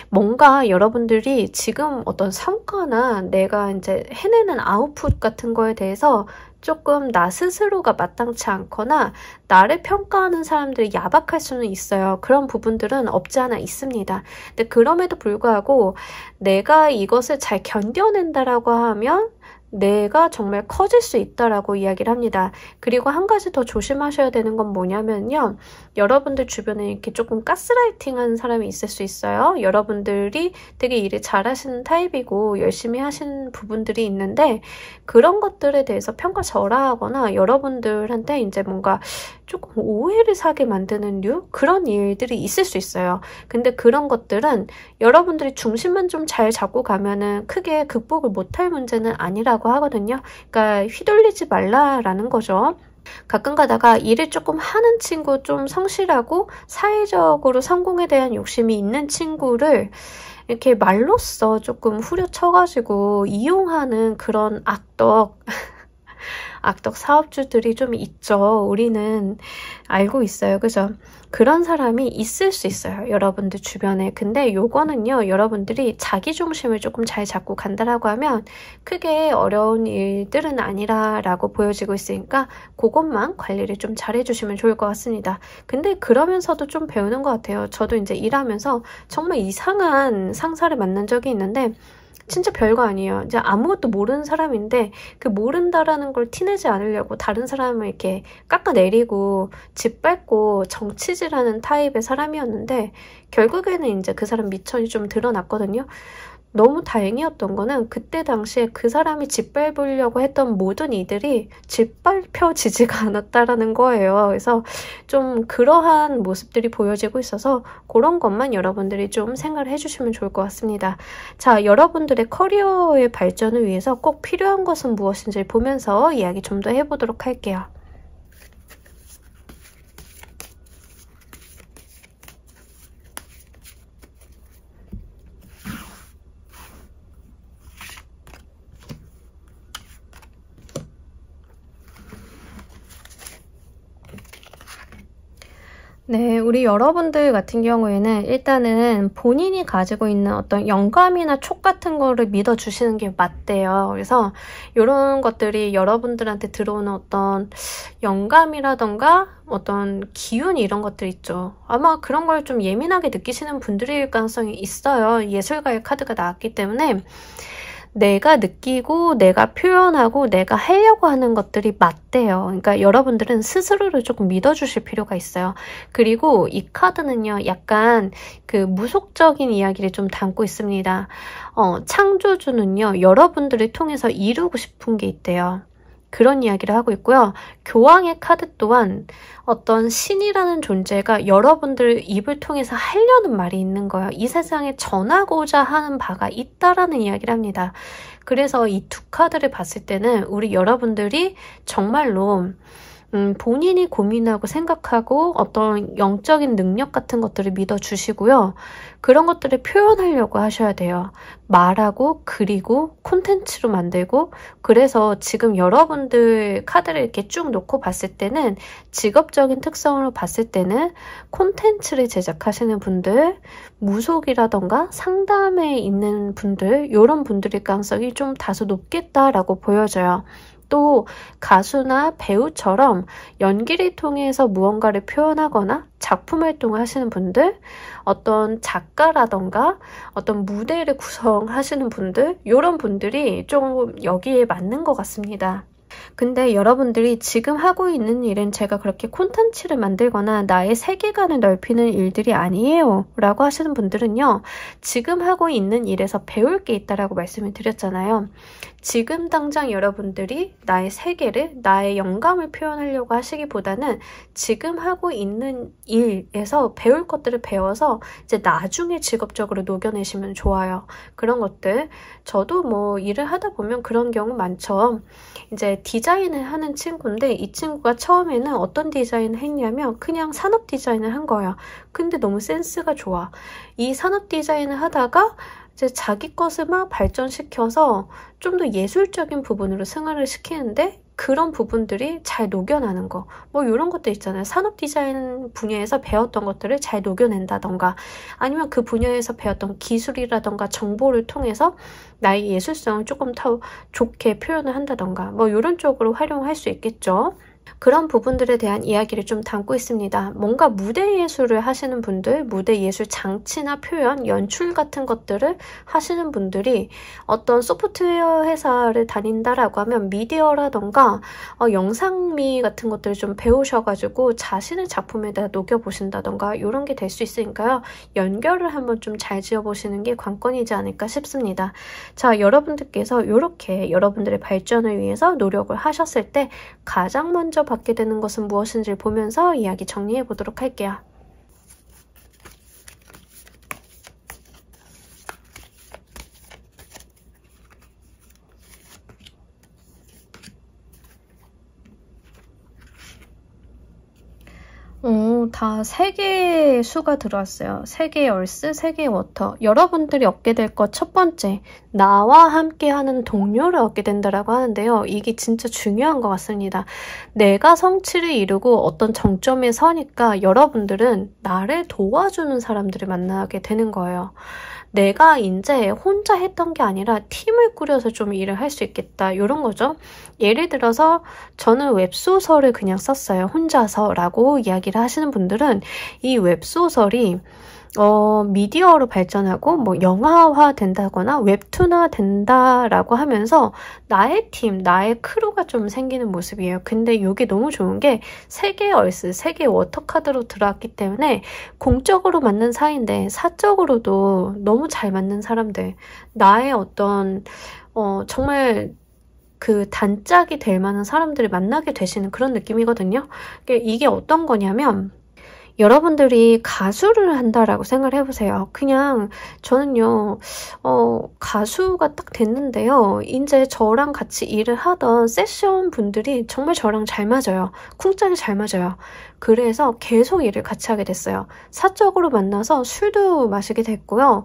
뭔가 여러분들이 지금 어떤 성과나 내가 이제 해내는 아웃풋 같은 거에 대해서 조금 나 스스로가 마땅치 않거나 나를 평가하는 사람들이 야박할 수는 있어요. 그런 부분들은 없지 않아 있습니다. 근데 그럼에도 불구하고 내가 이것을 잘 견뎌낸다라고 하면 내가 정말 커질 수 있다라고 이야기를 합니다. 그리고 한 가지 더 조심하셔야 되는 건 뭐냐면요. 여러분들 주변에 이렇게 조금 가스라이팅 하는 사람이 있을 수 있어요. 여러분들이 되게 일을 잘하시는 타입이고 열심히 하시는 부분들이 있는데 그런 것들에 대해서 평가절하하거나 여러분들한테 이제 뭔가 조금 오해를 사게 만드는 류? 그런 일들이 있을 수 있어요. 근데 그런 것들은 여러분들이 중심만 좀 잘 잡고 가면은 크게 극복을 못할 문제는 아니라고 하거든요. 그러니까 휘둘리지 말라라는 거죠. 가끔 가다가 일을 조금 하는 친구, 좀 성실하고 사회적으로 성공에 대한 욕심이 있는 친구를 이렇게 말로써 조금 후려쳐가지고 이용하는 그런 악덕 사업주들이 좀 있죠. 우리는 알고 있어요. 그죠? 그런 사람이 있을 수 있어요. 여러분들 주변에. 근데 요거는요. 여러분들이 자기 중심을 조금 잘 잡고 간다라고 하면 크게 어려운 일들은 아니라라고 보여지고 있으니까 그것만 관리를 좀 잘 해주시면 좋을 것 같습니다. 근데 그러면서도 좀 배우는 것 같아요. 저도 이제 일하면서 정말 이상한 상사를 만난 적이 있는데 진짜 별거 아니에요. 이제 아무것도 모르는 사람인데 그 모른다라는 걸 티내지 않으려고 다른 사람을 이렇게 깎아내리고 짓밟고 정치질하는 타입의 사람이었는데 결국에는 이제 그 사람 미천이 좀 드러났거든요. 너무 다행이었던 거는 그때 당시에 그 사람이 짓밟으려고 했던 모든 이들이 짓밟혀지지가 않았다라는 거예요. 그래서 좀 그러한 모습들이 보여지고 있어서 그런 것만 여러분들이 좀 생각을 해주시면 좋을 것 같습니다. 자, 여러분들의 커리어의 발전을 위해서 꼭 필요한 것은 무엇인지 보면서 이야기 좀 더 해보도록 할게요. 네, 우리 여러분들 같은 경우에는 일단은 본인이 가지고 있는 어떤 영감이나 촉 같은 거를 믿어주시는 게 맞대요. 그래서 이런 것들이 여러분들한테 들어오는 어떤 영감이라던가 어떤 기운 이런 것들 있죠. 아마 그런 걸 좀 예민하게 느끼시는 분들일 가능성이 있어요. 예술가의 카드가 나왔기 때문에 내가 느끼고 내가 표현하고 내가 하려고 하는 것들이 맞대요. 그러니까 여러분들은 스스로를 조금 믿어주실 필요가 있어요. 그리고 이 카드는요. 약간 그 무속적인 이야기를 좀 담고 있습니다. 창조주는요. 여러분들을 통해서 이루고 싶은 게 있대요. 그런 이야기를 하고 있고요. 교황의 카드 또한 어떤 신이라는 존재가 여러분들 입을 통해서 하려는 말이 있는 거예요. 이 세상에 전하고자 하는 바가 있다라는 이야기를 합니다. 그래서 이 두 카드를 봤을 때는 우리 여러분들이 정말로 본인이 고민하고 생각하고 어떤 영적인 능력 같은 것들을 믿어주시고요. 그런 것들을 표현하려고 하셔야 돼요. 말하고 그리고 콘텐츠로 만들고. 그래서 지금 여러분들 카드를 이렇게 쭉 놓고 봤을 때는 직업적인 특성으로 봤을 때는 콘텐츠를 제작하시는 분들, 무속이라던가 상담에 있는 분들, 이런 분들의 가능성이 좀 다소 높겠다라고 보여져요. 또 가수나 배우처럼 연기를 통해서 무언가를 표현하거나 작품 활동을 하시는 분들, 어떤 작가라던가 어떤 무대를 구성하시는 분들, 이런 분들이 좀 여기에 맞는 것 같습니다. 근데 여러분들이 지금 하고 있는 일은 제가 그렇게 콘텐츠를 만들거나 나의 세계관을 넓히는 일들이 아니에요 라고 하시는 분들은요, 지금 하고 있는 일에서 배울 게 있다라고 말씀을 드렸잖아요. 지금 당장 여러분들이 나의 세계를, 나의 영감을 표현하려고 하시기보다는 지금 하고 있는 일에서 배울 것들을 배워서 이제 나중에 직업적으로 녹여내시면 좋아요. 그런 것들. 저도 뭐 일을 하다 보면 그런 경우 많죠. 이제 디자인을 하는 친구인데 이 친구가 처음에는 어떤 디자인을 했냐면 그냥 산업 디자인을 한 거예요. 근데 너무 센스가 좋아. 이 산업 디자인을 하다가 이제 자기 것을 막 발전시켜서 좀 더 예술적인 부분으로 승화를 시키는데 그런 부분들이 잘 녹여나는 거. 뭐 이런 것들 있잖아요. 산업 디자인 분야에서 배웠던 것들을 잘 녹여낸다던가 아니면 그 분야에서 배웠던 기술이라던가 정보를 통해서 나의 예술성을 조금 더 좋게 표현을 한다던가 뭐 이런 쪽으로 활용할 수 있겠죠. 그런 부분들에 대한 이야기를 좀 담고 있습니다. 뭔가 무대 예술을 하시는 분들, 무대 예술 장치나 표현, 연출 같은 것들을 하시는 분들이 어떤 소프트웨어 회사를 다닌다라고 하면 미디어라던가 영상미 같은 것들을 좀 배우셔가지고 자신의 작품에다 녹여보신다던가 이런 게 될 수 있으니까요. 연결을 한번 좀 잘 지어보시는 게 관건이지 않을까 싶습니다. 자, 여러분들께서 이렇게 여러분들의 발전을 위해서 노력을 하셨을 때 가장 먼저 받게 되는 것은 무엇인지를 보면서 이야기 정리해 보도록 할게요. 다 3개의 수가 들어왔어요. 3개의 얼스, 3개의 워터. 여러분들이 얻게 될 것 첫 번째, 나와 함께하는 동료를 얻게 된다라고 하는데요. 이게 진짜 중요한 것 같습니다. 내가 성취를 이루고 어떤 정점에 서니까 여러분들은 나를 도와주는 사람들을 만나게 되는 거예요. 내가 이제 혼자 했던 게 아니라 팀을 꾸려서 좀 일을 할 수 있겠다 이런 거죠. 예를 들어서 저는 웹소설을 그냥 썼어요. 혼자서라고 이야기를 하시는 분들은 이 웹소설이 미디어로 발전하고 뭐 영화화 된다거나 웹툰화 된다라고 하면서 나의 팀, 나의 크루가 좀 생기는 모습이에요. 근데 이게 너무 좋은 게 3개의 얼스, 3개의 워터카드로 들어왔기 때문에 공적으로 맞는 사이인데 사적으로도 너무 잘 맞는 사람들, 나의 어떤 정말 그 단짝이 될 만한 사람들을 만나게 되시는 그런 느낌이거든요. 이게 어떤 거냐면 여러분들이 가수를 한다라고 생각을 해보세요. 그냥 저는요, 가수가 딱 됐는데요. 이제 저랑 같이 일을 하던 세션 분들이 정말 저랑 잘 맞아요. 쿵짝이 잘 맞아요. 그래서 계속 일을 같이 하게 됐어요. 사적으로 만나서 술도 마시게 됐고요.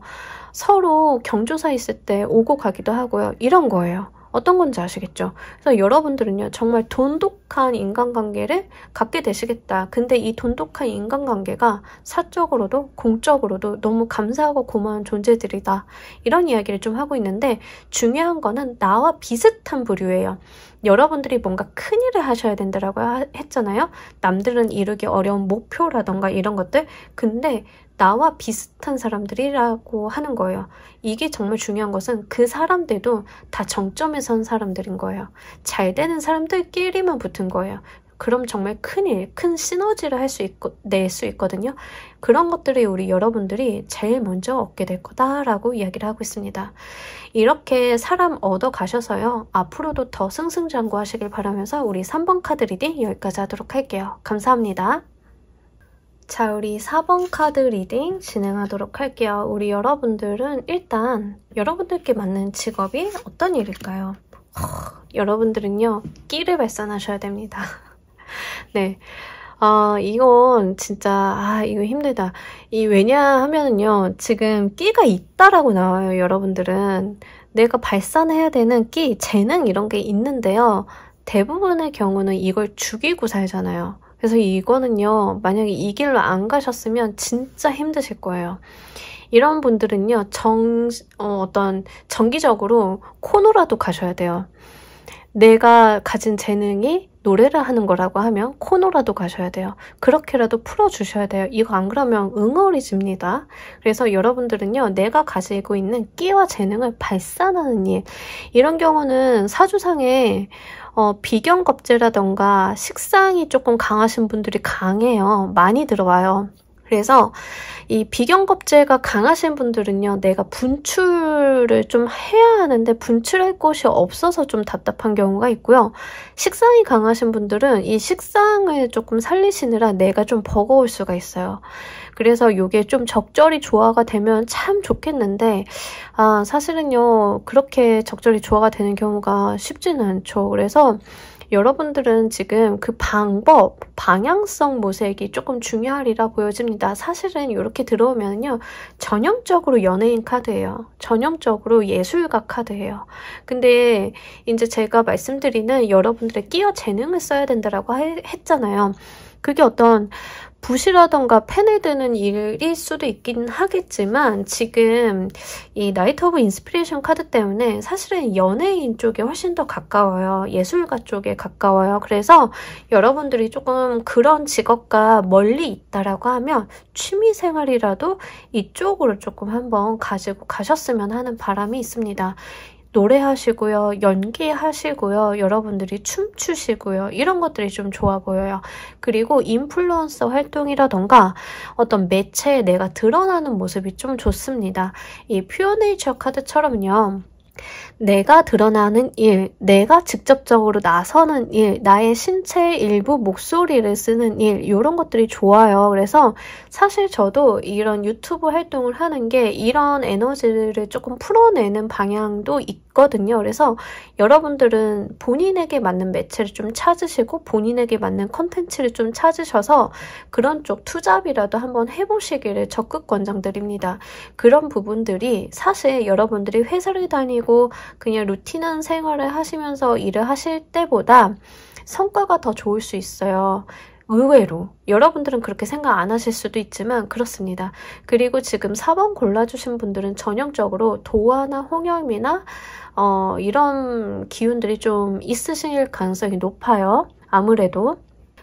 서로 경조사 있을 때 오고 가기도 하고요. 이런 거예요. 어떤 건지 아시겠죠? 그래서 여러분들은요, 정말 돈독한 인간관계를 갖게 되시겠다. 근데 이 돈독한 인간관계가 사적으로도 공적으로도 너무 감사하고 고마운 존재들이다. 이런 이야기를 좀 하고 있는데 중요한 거는 나와 비슷한 부류예요. 여러분들이 뭔가 큰일을 하셔야 된다라고 했잖아요. 남들은 이루기 어려운 목표라던가 이런 것들. 근데 나와 비슷한 사람들이라고 하는 거예요. 이게 정말 중요한 것은 그 사람들도 다 정점에 선 사람들인 거예요. 잘 되는 사람들끼리만 붙은 거예요. 그럼 정말 큰일, 큰 시너지를 낼 수 있거든요. 그런 것들이 우리 여러분들이 제일 먼저 얻게 될 거다라고 이야기를 하고 있습니다. 이렇게 사람 얻어 가셔서요. 앞으로도 더 승승장구하시길 바라면서 우리 3번 카드 리딩 여기까지 하도록 할게요. 감사합니다. 자, 우리 4번 카드 리딩 진행하도록 할게요. 우리 여러분들은 일단 여러분들께 맞는 직업이 어떤 일일까요? 여러분들은요, 끼를 발산하셔야 됩니다. 네. 이건 진짜, 이거 힘들다. 왜냐하면은요, 지금 끼가 있다라고 나와요, 여러분들은. 내가 발산해야 되는 끼, 재능 이런 게 있는데요. 대부분의 경우는 이걸 죽이고 살잖아요. 그래서 이거는요, 만약에 이 길로 안 가셨으면 진짜 힘드실 거예요. 이런 분들은요, 어떤 정기적으로 코너라도 가셔야 돼요. 내가 가진 재능이 노래를 하는 거라고 하면 코너라도 가셔야 돼요. 그렇게라도 풀어주셔야 돼요. 이거 안 그러면 응어리집니다. 그래서 여러분들은요, 내가 가지고 있는 끼와 재능을 발산하는 일, 이런 경우는 사주상에 비경겁제라던가 식상이 조금 강하신 분들이 강해요. 많이 들어와요. 그래서 이 비경겁제가 강하신 분들은요, 내가 분출을 좀 해야 하는데 분출할 곳이 없어서 좀 답답한 경우가 있고요. 식상이 강하신 분들은 이 식상을 조금 살리시느라 내가 좀 버거울 수가 있어요. 그래서 이게 좀 적절히 조화가 되면 참 좋겠는데, 사실은요, 그렇게 적절히 조화가 되는 경우가 쉽지는 않죠. 그래서 여러분들은 지금 그 방향성 모색이 조금 중요하리라 보여집니다. 사실은 이렇게 들어오면요, 전형적으로 연예인 카드예요. 전형적으로 예술가 카드예요. 근데 이제 제가 말씀드리는 여러분들의 끼와 재능을 써야 된다라고 했잖아요. 그게 어떤 붓이라던가 펜을 드는 일일 수도 있긴 하겠지만, 지금 이 나이트 오브 인스피레이션 카드 때문에 사실은 연예인 쪽에 훨씬 더 가까워요. 예술가 쪽에 가까워요. 그래서 여러분들이 조금 그런 직업과 멀리 있다라고 하면 취미생활이라도 이쪽으로 조금 한번 가지고 가셨으면 하는 바람이 있습니다. 노래하시고요, 연기하시고요, 여러분들이 춤추시고요, 이런 것들이 좀 좋아 보여요. 그리고 인플루언서 활동이라던가 어떤 매체에 내가 드러나는 모습이 좀 좋습니다. 이 퓨어 네이처 카드처럼요, 내가 드러나는 일, 내가 직접적으로 나서는 일, 나의 신체의 일부 목소리를 쓰는 일, 이런 것들이 좋아요. 그래서 사실 저도 이런 유튜브 활동을 하는 게 이런 에너지를 조금 풀어내는 방향도 있거든요. 그래서 여러분들은 본인에게 맞는 매체를 좀 찾으시고 본인에게 맞는 컨텐츠를 좀 찾으셔서 그런 쪽 투잡이라도 한번 해보시기를 적극 권장드립니다. 그런 부분들이 사실 여러분들이 회사를 다니고 그냥 루틴한 생활을 하시면서 일을 하실 때보다 성과가 더 좋을 수 있어요. 의외로. 여러분들은 그렇게 생각 안 하실 수도 있지만 그렇습니다. 그리고 지금 4번 골라주신 분들은 전형적으로 도화나 홍염이나 이런 기운들이 좀 있으실 가능성이 높아요. 아무래도.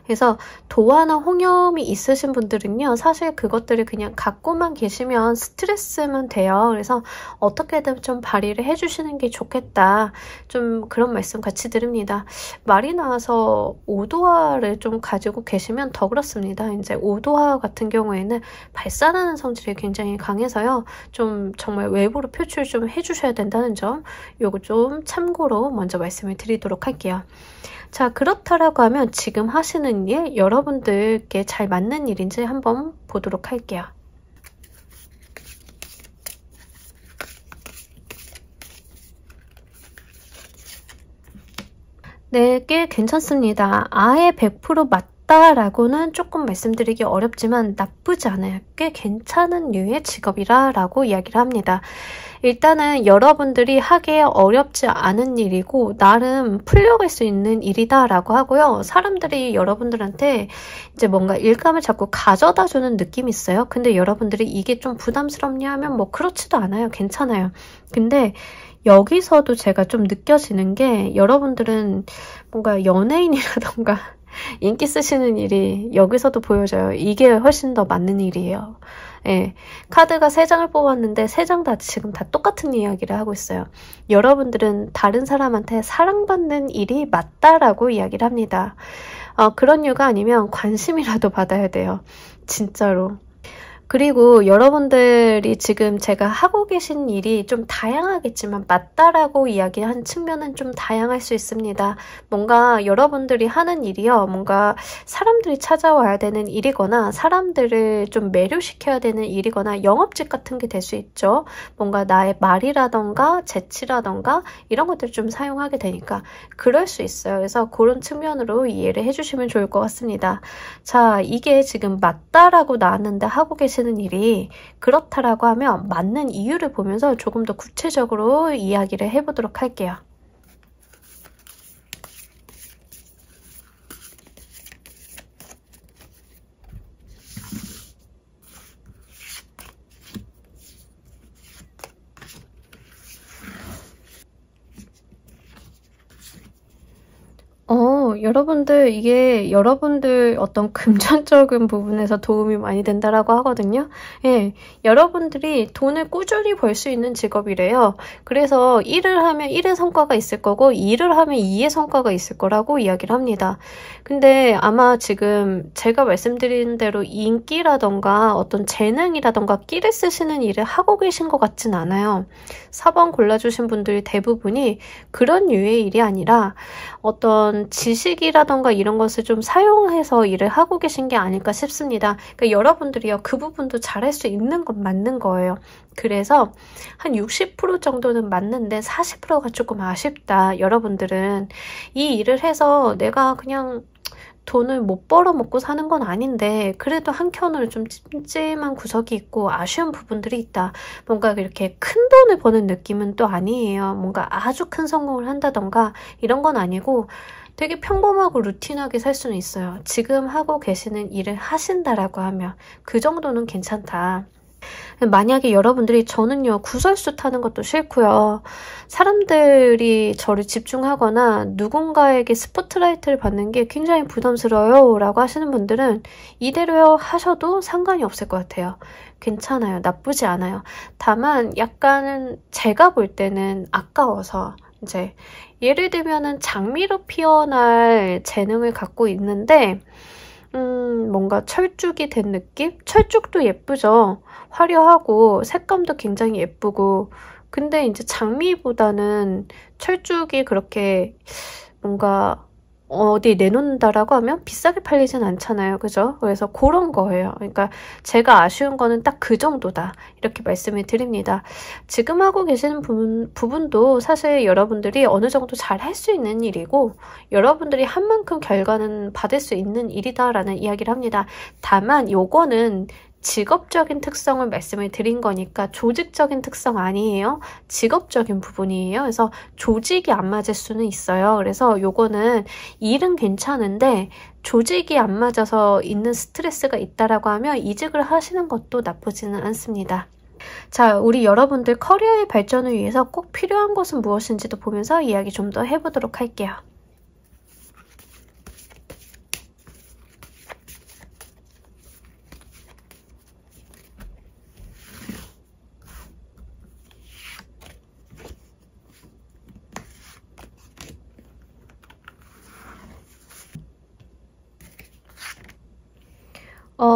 그래서 도화나 홍염이 있으신 분들은요, 사실 그것들을 그냥 갖고만 계시면 스트레스만 돼요. 그래서 어떻게든 좀 발휘를 해주시는 게 좋겠다. 좀 그런 말씀 같이 드립니다. 말이 나와서 오도화를 좀 가지고 계시면 더 그렇습니다. 이제 오도화 같은 경우에는 발산하는 성질이 굉장히 강해서요, 좀 정말 외부로 표출 좀 해주셔야 된다는 점, 요거 좀 참고로 먼저 말씀을 드리도록 할게요. 자, 그렇다라고 하면 지금 하시는 일, 여러분들께 잘 맞는 일인지 한번 보도록 할게요. 네, 꽤 괜찮습니다. 아예 100% 맞다라고는 조금 말씀드리기 어렵지만 나쁘지 않아요. 꽤 괜찮은 류의 직업이라고 이야기를 합니다. 일단은 여러분들이 하기에 어렵지 않은 일이고 나름 풀려갈 수 있는 일이다라고 하고요. 사람들이 여러분들한테 이제 뭔가 일감을 자꾸 가져다주는 느낌이 있어요. 근데 여러분들이 이게 좀 부담스럽냐 하면 뭐 그렇지도 않아요. 괜찮아요. 근데 여기서도 제가 좀 느껴지는 게 여러분들은 뭔가 연예인이라던가 인기 쓰시는 일이 여기서도 보여져요. 이게 훨씬 더 맞는 일이에요. 예, 카드가 3장을 뽑았는데 3장 다 지금 다 똑같은 이야기를 하고 있어요. 여러분들은 다른 사람한테 사랑받는 일이 맞다라고 이야기를 합니다. 그런 이유가 아니면 관심이라도 받아야 돼요. 진짜로. 그리고 여러분들이 지금 제가 하고 계신 일이 좀 다양하겠지만 맞다라고 이야기한 측면은 좀 다양할 수 있습니다. 뭔가 여러분들이 하는 일이요. 뭔가 사람들이 찾아와야 되는 일이거나 사람들을 좀 매료시켜야 되는 일이거나 영업직 같은 게 될 수 있죠. 뭔가 나의 말이라던가 재치라던가 이런 것들을 좀 사용하게 되니까 그럴 수 있어요. 그래서 그런 측면으로 이해를 해주시면 좋을 것 같습니다. 자, 이게 지금 맞다라고 나왔는데 하고 계시는 일이 그렇다라고 하면 맞는 이유를 보면서 조금 더 구체적으로 이야기를 해보도록 할게요. 여러분들 이게 여러분들 어떤 금전적인 부분에서 도움이 많이 된다라고 하거든요. 예, 여러분들이 돈을 꾸준히 벌 수 있는 직업이래요. 그래서 일을 하면 1의 성과가 있을 거고 2를 하면 2의 성과가 있을 거라고 이야기를 합니다. 근데 아마 지금 제가 말씀드린 대로 인기라던가 어떤 재능이라던가 끼를 쓰시는 일을 하고 계신 것 같진 않아요. 4번 골라주신 분들이 대부분이 그런 류의 일이 아니라 어떤 지식이라던가 이런 것을 좀 사용해서 일을 하고 계신 게 아닐까 싶습니다. 그러니까 여러분들이요, 그 부분도 잘할 수 있는 건 맞는 거예요. 그래서 한 60% 정도는 맞는데 40%가 조금 아쉽다. 여러분들은 이 일을 해서 내가 그냥 돈을 못 벌어먹고 사는 건 아닌데 그래도 한켠으로 좀 찜찜한 구석이 있고 아쉬운 부분들이 있다. 뭔가 이렇게 큰 돈을 버는 느낌은 또 아니에요. 뭔가 아주 큰 성공을 한다던가 이런 건 아니고 되게 평범하고 루틴하게 살 수는 있어요. 지금 하고 계시는 일을 하신다라고 하면 그 정도는 괜찮다. 만약에 여러분들이 저는요 구설수 타는 것도 싫고요. 사람들이 저를 집중하거나 누군가에게 스포트라이트를 받는 게 굉장히 부담스러워요 라고 하시는 분들은 이대로 하셔도 상관이 없을 것 같아요. 괜찮아요. 나쁘지 않아요. 다만 약간은 제가 볼 때는 아까워서 이제 예를 들면은 장미로 피어날 재능을 갖고 있는데 뭔가 철쭉이 된 느낌? 철쭉도 예쁘죠. 화려하고 색감도 굉장히 예쁘고 근데 이제 장미보다는 철쭉이 그렇게 뭔가 어디 내놓는다라고 하면 비싸게 팔리진 않잖아요. 그죠? 그래서 그런 거예요. 그러니까 제가 아쉬운 거는 딱 그 정도다. 이렇게 말씀을 드립니다. 지금 하고 계시는 부분도 사실 여러분들이 어느 정도 잘 할 수 있는 일이고 여러분들이 한 만큼 결과는 받을 수 있는 일이다라는 이야기를 합니다. 다만 요거는 직업적인 특성을 말씀을 드린 거니까 조직적인 특성 아니에요. 직업적인 부분이에요. 그래서 조직이 안 맞을 수는 있어요. 그래서 요거는 일은 괜찮은데 조직이 안 맞아서 있는 스트레스가 있다라고 하면 이직을 하시는 것도 나쁘지는 않습니다. 자, 우리 여러분들 커리어의 발전을 위해서 꼭 필요한 것은 무엇인지도 보면서 이야기 좀 더 해보도록 할게요.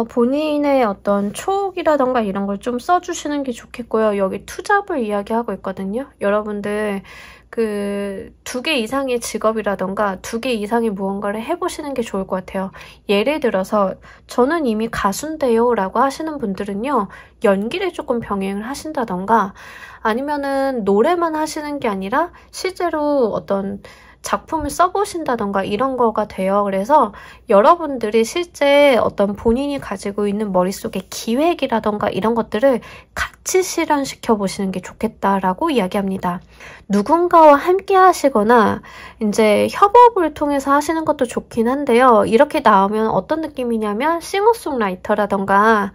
본인의 어떤 초옥이라던가 이런 걸 좀 써주시는 게 좋겠고요. 여기 투잡을 이야기하고 있거든요. 여러분들 그 2개 이상의 직업이라던가 2개 이상의 무언가를 해보시는 게 좋을 것 같아요. 예를 들어서 저는 이미 가수인데요 라고 하시는 분들은요. 연기를 조금 병행을 하신다던가 아니면은 노래만 하시는 게 아니라 실제로 어떤 작품을 써보신다던가 이런 거가 돼요. 그래서 여러분들이 실제 어떤 본인이 가지고 있는 머릿속에 기획이라던가 이런 것들을 같이 실현시켜 보시는 게 좋겠다라고 이야기합니다. 누군가와 함께 하시거나 이제 협업을 통해서 하시는 것도 좋긴 한데요. 이렇게 나오면 어떤 느낌이냐면 싱어송라이터라던가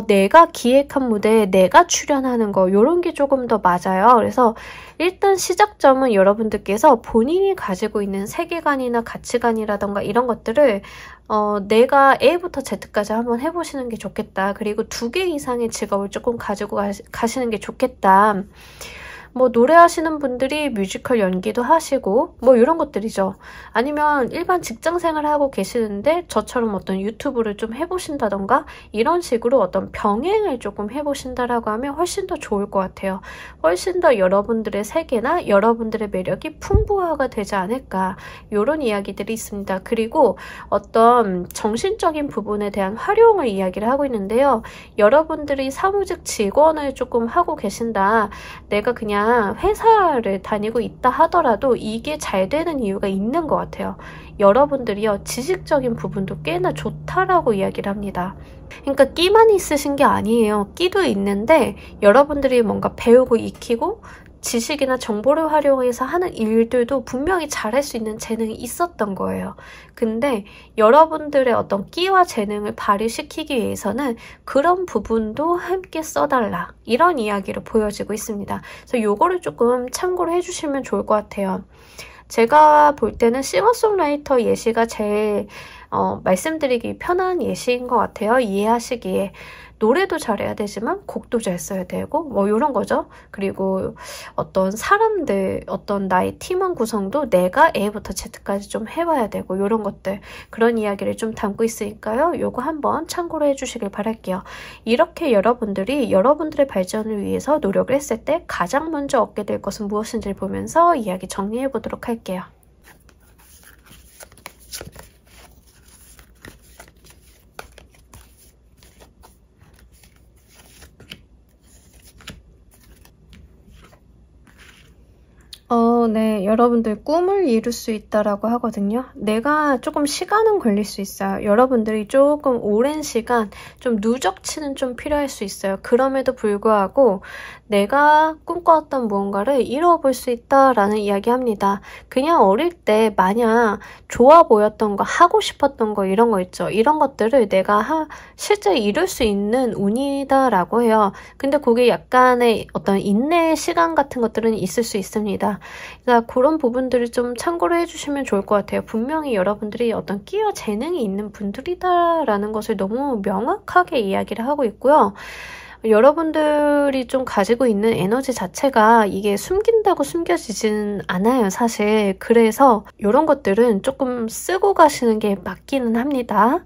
내가 기획한 무대에 내가 출연하는 거 이런 게 조금 더 맞아요. 그래서 일단 시작점은 여러분들께서 본인이 가지고 있는 세계관이나 가치관이라던가 이런 것들을 내가 A부터 Z까지 한번 해보시는 게 좋겠다. 그리고 2개 이상의 직업을 조금 가지고 가시는 게 좋겠다. 뭐 노래하시는 분들이 뮤지컬 연기도 하시고 뭐 이런 것들이죠. 아니면 일반 직장 생활을 하고 계시는데 저처럼 어떤 유튜브를 좀 해보신다던가 이런 식으로 어떤 병행을 조금 해보신다라고 하면 훨씬 더 좋을 것 같아요. 훨씬 더 여러분들의 세계나 여러분들의 매력이 풍부화가 되지 않을까 이런 이야기들이 있습니다. 그리고 어떤 정신적인 부분에 대한 활용을 이야기를 하고 있는데요. 여러분들이 사무직 직원을 조금 하고 계신다. 내가 그냥 회사를 다니고 있다 하더라도 이게 잘 되는 이유가 있는 것 같아요. 여러분들이요, 지식적인 부분도 꽤나 좋다라고 이야기를 합니다. 그러니까 끼만 있으신 게 아니에요. 끼도 있는데 여러분들이 뭔가 배우고 익히고 지식이나 정보를 활용해서 하는 일들도 분명히 잘할 수 있는 재능이 있었던 거예요. 근데 여러분들의 어떤 끼와 재능을 발휘시키기 위해서는 그런 부분도 함께 써달라. 이런 이야기로 보여지고 있습니다. 그래서 요거를 조금 참고를 해주시면 좋을 것 같아요. 제가 볼 때는 싱어송라이터 예시가 제일 말씀드리기 편한 예시인 것 같아요. 이해하시기에. 노래도 잘해야 되지만 곡도 잘 써야 되고 뭐 이런 거죠. 그리고 어떤 사람들, 어떤 나의 팀원 구성도 내가 A부터 Z까지 좀 해봐야 되고 이런 것들, 그런 이야기를 좀 담고 있으니까요. 요거 한번 참고로 해주시길 바랄게요. 이렇게 여러분들이 여러분들의 발전을 위해서 노력을 했을 때 가장 먼저 얻게 될 것은 무엇인지를 보면서 이야기 정리해 보도록 할게요. 네. 여러분들 꿈을 이룰 수 있다라고 하거든요. 내가 조금 시간은 걸릴 수 있어요. 여러분들이 조금 오랜 시간, 좀 누적치는 좀 필요할 수 있어요. 그럼에도 불구하고 내가 꿈꿔왔던 무언가를 이뤄볼 수 있다라는 이야기합니다. 그냥 어릴 때 마냥 좋아 보였던 거, 하고 싶었던 거 이런 거 있죠. 이런 것들을 내가 실제 이룰 수 있는 운이다라고 해요. 근데 그게 약간의 어떤 인내의 시간 같은 것들은 있을 수 있습니다. 그러니까 그런 부분들을 좀 참고를 해주시면 좋을 것 같아요. 분명히 여러분들이 어떤 끼와 재능이 있는 분들이다라는 것을 너무 명확하게 이야기를 하고 있고요. 여러분들이 좀 가지고 있는 에너지 자체가 이게 숨긴다고 숨겨지지는 않아요, 사실. 그래서 이런 것들은 조금 쓰고 가시는 게 맞기는 합니다.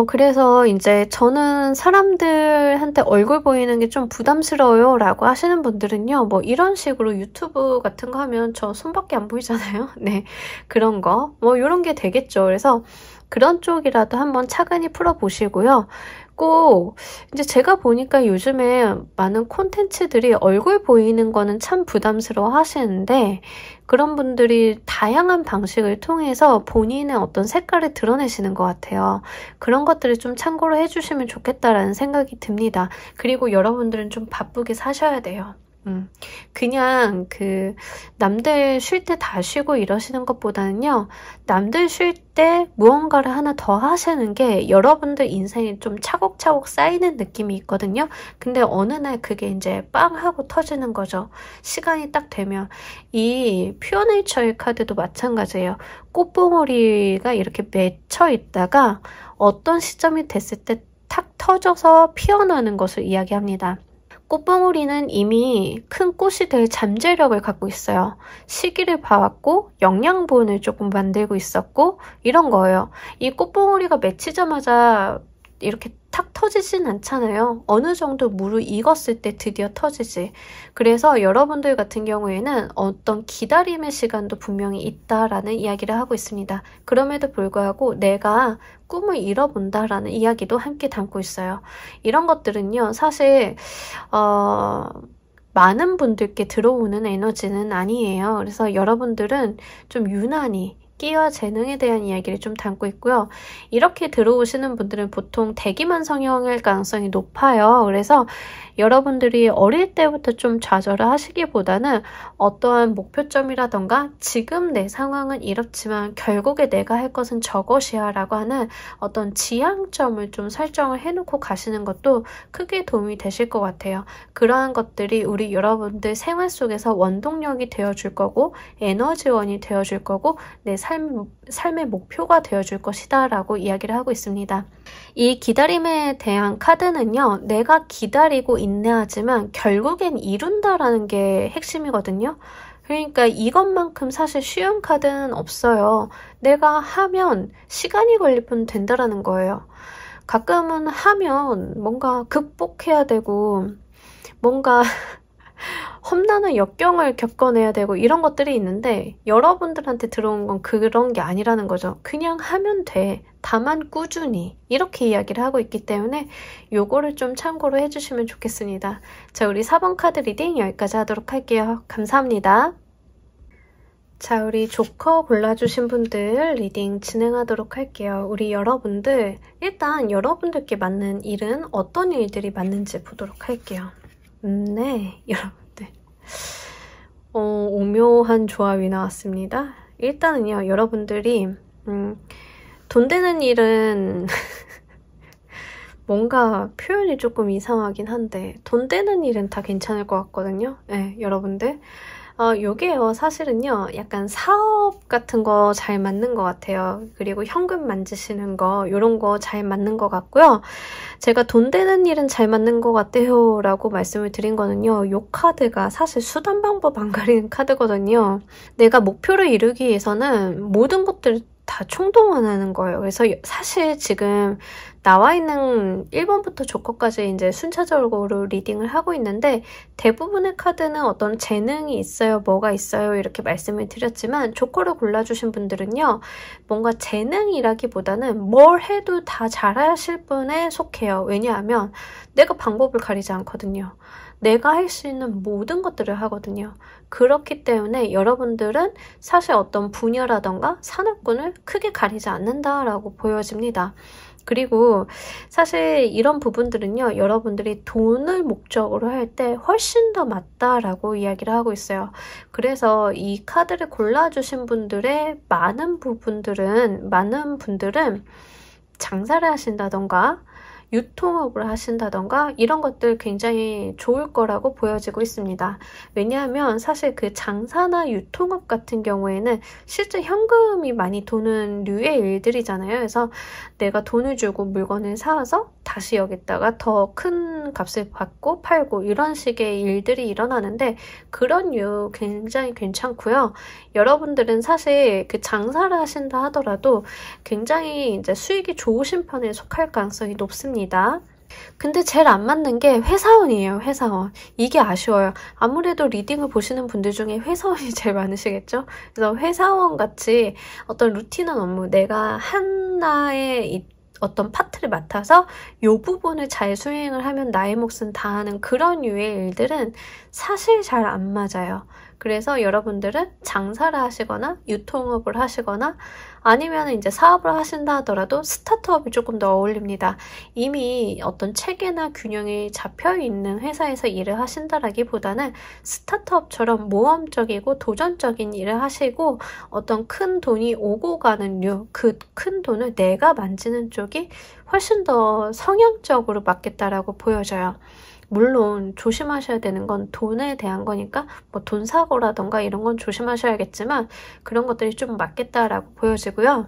그래서 이제 저는 사람들한테 얼굴 보이는 게 좀 부담스러워요 라고 하시는 분들은요, 뭐 이런 식으로 유튜브 같은 거 하면 저 손밖에 안 보이잖아요. 네, 그런 거. 뭐 이런 게 되겠죠. 그래서 그런 쪽이라도 한번 차근히 풀어보시고요. 꼭 이제 제가 보니까 요즘에 많은 콘텐츠들이 얼굴 보이는 거는 참 부담스러워 하시는데, 그런 분들이 다양한 방식을 통해서 본인의 어떤 색깔을 드러내시는 것 같아요. 그런 것들을 좀 참고로 해주시면 좋겠다라는 생각이 듭니다. 그리고 여러분들은 좀 바쁘게 사셔야 돼요. 그냥 남들 쉴 때 다 쉬고 이러시는 것보다는요, 남들 쉴 때 무언가를 하나 더 하시는 게 여러분들 인생에 좀 차곡차곡 쌓이는 느낌이 있거든요. 근데 어느 날 그게 이제 빵 하고 터지는 거죠. 시간이 딱 되면. 이 퓨어 네이처의 카드도 마찬가지예요. 꽃봉오리가 이렇게 맺혀 있다가 어떤 시점이 됐을 때 탁 터져서 피어나는 것을 이야기합니다. 꽃봉오리는 이미 큰 꽃이 될 잠재력을 갖고 있어요. 시기를 봐왔고 영양분을 조금 만들고 있었고 이런 거예요. 이 꽃봉오리가 맺히자마자 이렇게 탁 터지진 않잖아요. 어느 정도 물을 익었을 때 드디어 터지지. 그래서 여러분들 같은 경우에는 어떤 기다림의 시간도 분명히 있다라는 이야기를 하고 있습니다. 그럼에도 불구하고 내가 꿈을 이뤄본다라는 이야기도 함께 담고 있어요. 이런 것들은요, 사실 많은 분들께 들어오는 에너지는 아니에요. 그래서 여러분들은 좀 유난히 끼와 재능에 대한 이야기를 좀 담고 있고요. 이렇게 들어오시는 분들은 보통 대기만 성형일 가능성이 높아요. 그래서 여러분들이 어릴 때부터 좀 좌절을 하시기보다는 어떠한 목표점이라던가 지금 내 상황은 이렇지만 결국에 내가 할 것은 저것이야 라고 하는 어떤 지향점을 좀 설정을 해놓고 가시는 것도 크게 도움이 되실 것 같아요. 그러한 것들이 우리 여러분들 생활 속에서 원동력이 되어줄 거고 에너지원이 되어줄 거고 내 삶의 목표가 되어줄 것이다 라고 이야기를 하고 있습니다. 이 기다림에 대한 카드는요, 내가 기다리고 인내하지만 결국엔 이룬다라는 게 핵심이거든요. 그러니까 이것만큼 사실 쉬운 카드는 없어요. 내가 하면 시간이 걸릴 뿐 된다라는 거예요. 가끔은 하면 뭔가 극복해야 되고 뭔가 험난한 역경을 겪어내야 되고 이런 것들이 있는데 여러분들한테 들어온 건 그런 게 아니라는 거죠. 그냥 하면 돼. 다만 꾸준히 이렇게 이야기를 하고 있기 때문에 요거를 좀 참고로 해주시면 좋겠습니다. 자, 우리 4번 카드 리딩 여기까지 하도록 할게요. 감사합니다. 자, 우리 조커 골라주신 분들 리딩 진행하도록 할게요. 우리 여러분들 일단 여러분들께 맞는 일은 어떤 일들이 맞는지 보도록 할게요. 네, 여러분들 오묘한 조합이 나왔습니다. 일단은요, 여러분들이 돈 되는 일은 뭔가 표현이 조금 이상하긴 한데 돈 되는 일은 다 괜찮을 것 같거든요. 네, 여러분들 요게요, 사실은요, 약간 사업 같은 거 잘 맞는 것 같아요. 그리고 현금 만지시는 거, 요런 거 잘 맞는 것 같고요. 제가 돈 되는 일은 잘 맞는 것 같아요 라고 말씀을 드린 거는요, 요 카드가 사실 수단 방법 안 가리는 카드거든요. 내가 목표를 이루기 위해서는 모든 것들을 다 총동원하는 거예요. 그래서 사실 지금 나와 있는 1번부터 조커까지 이제 순차적으로 리딩을 하고 있는데 대부분의 카드는 어떤 재능이 있어요, 뭐가 있어요 이렇게 말씀을 드렸지만 조커를 골라주신 분들은요, 뭔가 재능이라기보다는 뭘 해도 다 잘하실 분에 속해요. 왜냐하면 내가 방법을 가리지 않거든요. 내가 할 수 있는 모든 것들을 하거든요. 그렇기 때문에 여러분들은 사실 어떤 분야라던가 산업군을 크게 가리지 않는다라고 보여집니다. 그리고 사실 이런 부분들은요, 여러분들이 돈을 목적으로 할 때 훨씬 더 맞다라고 이야기를 하고 있어요. 그래서 이 카드를 골라주신 분들의 많은 분들은 장사를 하신다던가 유통업을 하신다던가 이런 것들 굉장히 좋을 거라고 보여지고 있습니다. 왜냐하면 사실 그 장사나 유통업 같은 경우에는 실제 현금이 많이 도는 류의 일들이잖아요. 그래서 내가 돈을 주고 물건을 사와서 다시 여기다가 더 큰 값을 받고 팔고 이런 식의 일들이 일어나는데 그런 류 굉장히 괜찮고요. 여러분들은 사실 그 장사를 하신다 하더라도 굉장히 이제 수익이 좋으신 편에 속할 가능성이 높습니다. 근데 제일 안 맞는 게 회사원이에요. 회사원. 이게 아쉬워요. 아무래도 리딩을 보시는 분들 중에 회사원이 제일 많으시겠죠? 그래서 회사원 같이 어떤 루틴한 업무, 내가 하나의 어떤 파트를 맡아서 이 부분을 잘 수행을 하면 나의 몫은 다하는 그런 류의 일들은 사실 잘 안 맞아요. 그래서 여러분들은 장사를 하시거나 유통업을 하시거나 아니면 이제 사업을 하신다 하더라도 스타트업이 조금 더 어울립니다. 이미 어떤 체계나 균형이 잡혀있는 회사에서 일을 하신다라기보다는 스타트업처럼 모험적이고 도전적인 일을 하시고 어떤 큰 돈이 오고 가는 류, 그 큰 돈을 내가 만지는 쪽이 훨씬 더 성향적으로 맞겠다라고 보여져요. 물론 조심하셔야 되는 건 돈에 대한 거니까 뭐 돈 사고라던가 이런 건 조심하셔야겠지만 그런 것들이 좀 맞겠다라고 보여지고요.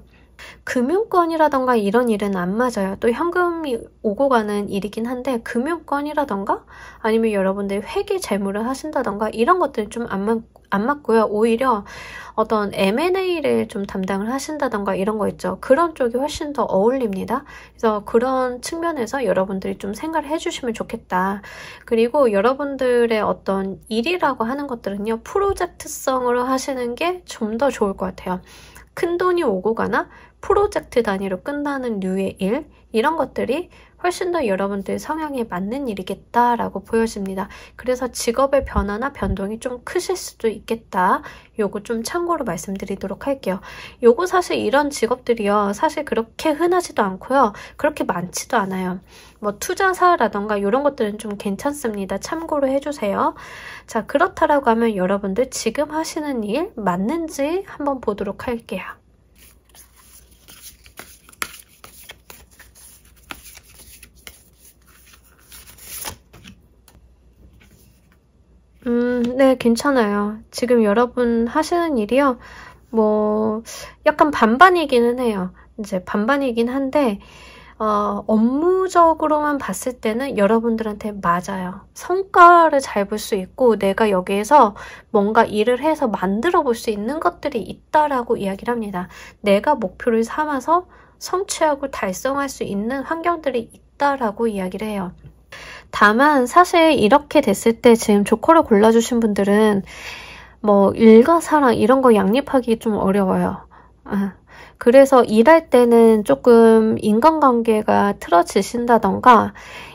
금융권이라던가 이런 일은 안 맞아요. 또 현금이 오고 가는 일이긴 한데 금융권이라던가 아니면 여러분들 회계 재무를 하신다던가 이런 것들은 좀 안 맞고요. 오히려 어떤 M&A를 좀 담당을 하신다던가 이런 거 있죠. 그런 쪽이 훨씬 더 어울립니다. 그래서 그런 측면에서 여러분들이 좀 생각을 해주시면 좋겠다. 그리고 여러분들의 어떤 일이라고 하는 것들은요, 프로젝트성으로 하시는 게 좀 더 좋을 것 같아요. 큰 돈이 오고 가나 프로젝트 단위로 끝나는 류의 일, 이런 것들이 훨씬 더 여러분들 성향에 맞는 일이겠다라고 보여집니다. 그래서 직업의 변화나 변동이 좀 크실 수도 있겠다. 요거 좀 참고로 말씀드리도록 할게요. 요거 사실 이런 직업들이요, 사실 그렇게 흔하지도 않고요. 그렇게 많지도 않아요. 뭐 투자사라던가 이런 것들은 좀 괜찮습니다. 참고로 해주세요. 자, 그렇다라고 하면 여러분들 지금 하시는 일 맞는지 한번 보도록 할게요. 네, 괜찮아요. 지금 여러분 하시는 일이요, 뭐 약간 반반이기는 해요. 이제 반반이긴 한데 업무적으로만 봤을 때는 여러분들한테 맞아요. 성과를 잘 볼 수 있고 내가 여기에서 뭔가 일을 해서 만들어 볼 수 있는 것들이 있다라고 이야기를 합니다. 내가 목표를 삼아서 성취하고 달성할 수 있는 환경들이 있다라고 이야기를 해요. 다만 사실 이렇게 됐을 때 지금 조커를 골라주신 분들은 뭐 일과 사랑 이런 거 양립하기 좀 어려워요. 그래서 일할 때는 조금 인간관계가 틀어지신다던가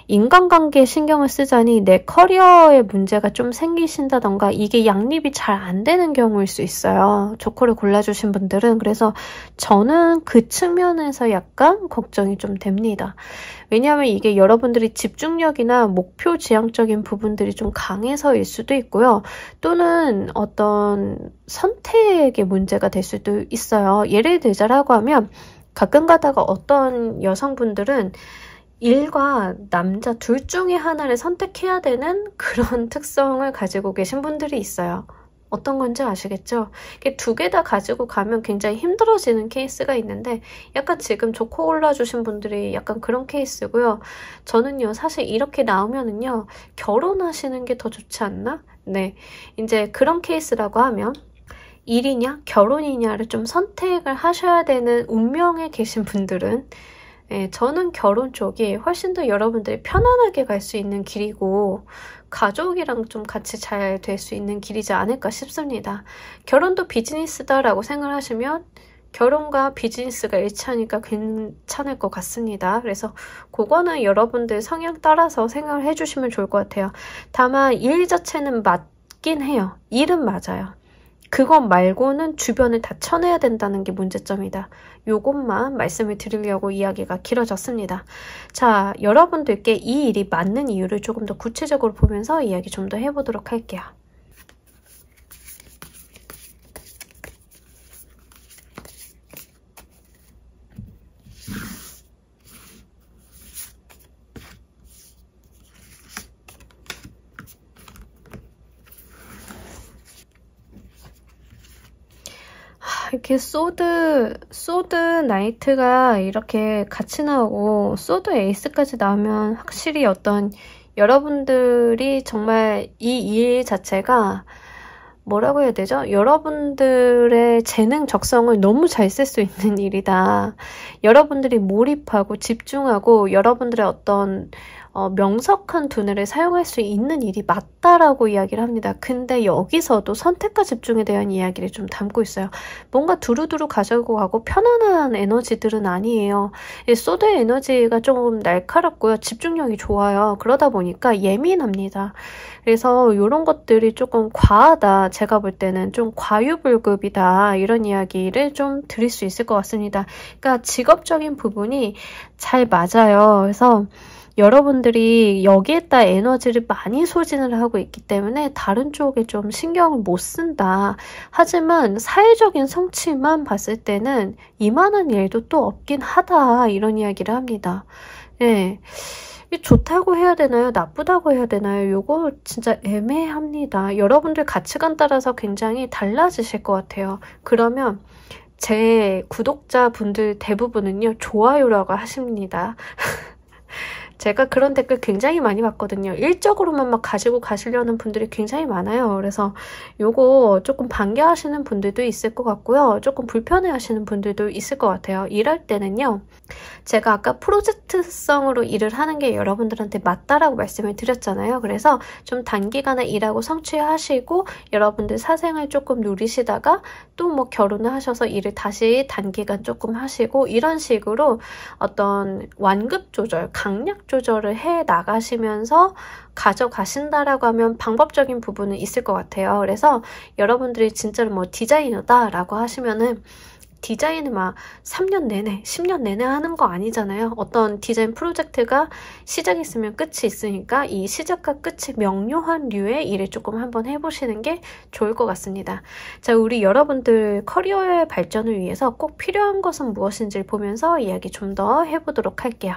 인간관계에 신경을 쓰자니 내 커리어에 문제가 좀 생기신다던가 이게 양립이 잘 안 되는 경우일 수 있어요. 조커를 골라주신 분들은. 그래서 저는 그 측면에서 약간 걱정이 좀 됩니다. 왜냐하면 이게 여러분들이 집중력이나 목표 지향적인 부분들이 좀 강해서일 수도 있고요. 또는 어떤 선택의 문제가 될 수도 있어요. 예를 들자라고 하면 가끔 가다가 어떤 여성분들은 일과 남자 둘 중에 하나를 선택해야 되는 그런 특성을 가지고 계신 분들이 있어요. 어떤 건지 아시겠죠? 두 개 다 가지고 가면 굉장히 힘들어지는 케이스가 있는데 약간 지금 조커 골라주신 분들이 약간 그런 케이스고요. 저는요 사실 이렇게 나오면은요 결혼하시는 게 더 좋지 않나? 네, 이제 그런 케이스라고 하면 일이냐 결혼이냐를 좀 선택을 하셔야 되는 운명에 계신 분들은 저는 결혼 쪽이 훨씬 더 여러분들이 편안하게 갈 수 있는 길이고 가족이랑 좀 같이 잘 될 수 있는 길이지 않을까 싶습니다. 결혼도 비즈니스다라고 생각하시면 결혼과 비즈니스가 일치하니까 괜찮을 것 같습니다. 그래서 그거는 여러분들 성향 따라서 생각을 해주시면 좋을 것 같아요. 다만 일 자체는 맞긴 해요. 일은 맞아요. 그것 말고는 주변을 다 쳐내야 된다는 게 문제점이다. 요것만 말씀을 드리려고 이야기가 길어졌습니다. 자, 여러분들께 이 일이 맞는 이유를 조금 더 구체적으로 보면서 이야기 좀 더 해보도록 할게요. 이렇게 소드 나이트가 이렇게 같이 나오고 소드 에이스까지 나오면 확실히 어떤 여러분들이 정말 이 일 자체가 뭐라고 해야 되죠? 여러분들의 재능 적성을 너무 잘 쓸 수 있는 일이다. 여러분들이 몰입하고 집중하고 여러분들의 어떤 명석한 두뇌를 사용할 수 있는 일이 맞다라고 이야기를 합니다. 근데 여기서도 선택과 집중에 대한 이야기를 좀 담고 있어요. 뭔가 두루두루 가지고 가고 편안한 에너지들은 아니에요. 소드의 에너지가 조금 날카롭고요. 집중력이 좋아요. 그러다 보니까 예민합니다. 그래서 이런 것들이 조금 과하다. 제가 볼 때는 좀 과유불급이다. 이런 이야기를 좀 드릴 수 있을 것 같습니다. 그러니까 직업적인 부분이 잘 맞아요. 그래서 여러분들이 여기에다 에너지를 많이 소진을 하고 있기 때문에 다른 쪽에 좀 신경을 못 쓴다. 하지만 사회적인 성취만 봤을 때는 이만한 일도 또 없긴 하다. 이런 이야기를 합니다. 네. 좋다고 해야 되나요? 나쁘다고 해야 되나요? 요거 진짜 애매합니다. 여러분들 가치관 따라서 굉장히 달라지실 것 같아요. 그러면 제 구독자분들 대부분은요. 좋아요라고 하십니다. 제가 그런 댓글 굉장히 많이 봤거든요. 일적으로만 막 가지고 가시려는 분들이 굉장히 많아요. 그래서 요거 조금 반겨하시는 분들도 있을 것 같고요. 조금 불편해하시는 분들도 있을 것 같아요. 일할 때는요. 제가 아까 프로젝트성으로 일을 하는 게 여러분들한테 맞다라고 말씀을 드렸잖아요. 그래서 좀 단기간에 일하고 성취하시고 여러분들 사생활 조금 누리시다가 또 뭐 결혼을 하셔서 일을 다시 단기간 조금 하시고 이런 식으로 어떤 완급 조절, 강약 조절을 해 나가시면서 가져가신다라고 하면 방법적인 부분은 있을 것 같아요. 그래서 여러분들이 진짜로 뭐 디자이너다라고 하시면은 디자인을 막 3년 내내, 10년 내내 하는 거 아니잖아요. 어떤 디자인 프로젝트가 시작했으면 끝이 있으니까 이 시작과 끝이 명료한 류의 일을 조금 한번 해보시는 게 좋을 것 같습니다. 자, 우리 여러분들 커리어의 발전을 위해서 꼭 필요한 것은 무엇인지를 보면서 이야기 좀 더 해보도록 할게요.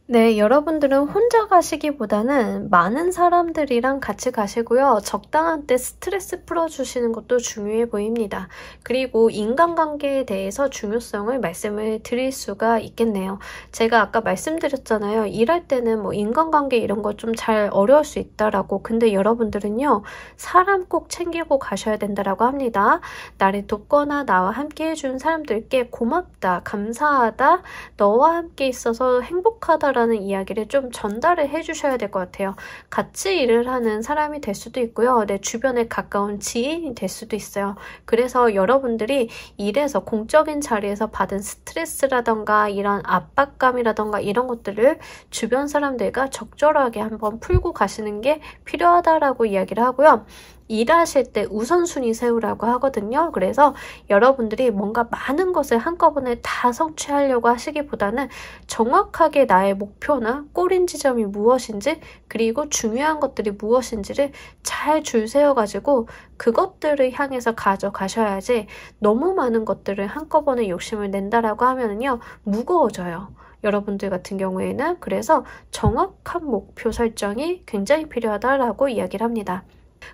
네, 여러분들은 혼자 가시기보다는 많은 사람들이랑 같이 가시고요. 적당한 때 스트레스 풀어주시는 것도 중요해 보입니다. 그리고 인간관계에 대해서 중요성을 말씀을 드릴 수가 있겠네요. 제가 아까 말씀드렸잖아요. 일할 때는 뭐 인간관계 이런 거 좀 잘 어려울 수 있다라고. 근데 여러분들은요, 사람 꼭 챙기고 가셔야 된다라고 합니다. 나를 돕거나 나와 함께 해준 사람들께 고맙다, 감사하다, 너와 함께 있어서 행복하다 라는 이야기를 좀 전달을 해주셔야 될 것 같아요. 같이 일을 하는 사람이 될 수도 있고요. 내 주변에 가까운 지인이 될 수도 있어요. 그래서 여러분들이 일에서 공적인 자리에서 받은 스트레스라던가 이런 압박감이라던가 이런 것들을 주변 사람들과 적절하게 한번 풀고 가시는 게 필요하다라고 이야기를 하고요. 일하실 때 우선순위 세우라고 하거든요. 그래서 여러분들이 뭔가 많은 것을 한꺼번에 다 성취하려고 하시기보다는 정확하게 나의 목표나 꼬린 지점이 무엇인지 그리고 중요한 것들이 무엇인지를 잘 줄 세워가지고 그것들을 향해서 가져가셔야지 너무 많은 것들을 한꺼번에 욕심을 낸다라고 하면은요 무거워져요. 여러분들 같은 경우에는 그래서 정확한 목표 설정이 굉장히 필요하다라고 이야기를 합니다.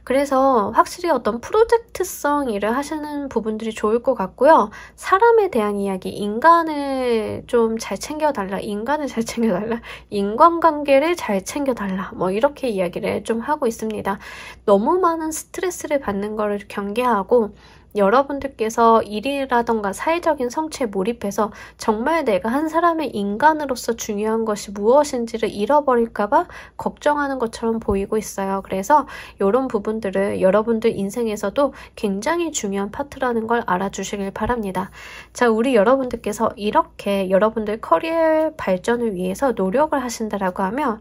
그래서 확실히 어떤 프로젝트성 일을 하시는 부분들이 좋을 것 같고요. 사람에 대한 이야기, 인간을 좀 잘 챙겨달라, 인간을 잘 챙겨달라, 인간관계를 잘 챙겨달라, 뭐 이렇게 이야기를 좀 하고 있습니다. 너무 많은 스트레스를 받는 거를 경계하고 여러분들께서 일이라던가 사회적인 성취에 몰입해서 정말 내가 한 사람의 인간으로서 중요한 것이 무엇인지를 잃어버릴까봐 걱정하는 것처럼 보이고 있어요. 그래서 이런 부분들을 여러분들 인생에서도 굉장히 중요한 파트라는 걸 알아주시길 바랍니다. 자, 우리 여러분들께서 이렇게 여러분들 커리어 발전을 위해서 노력을 하신다라고 하면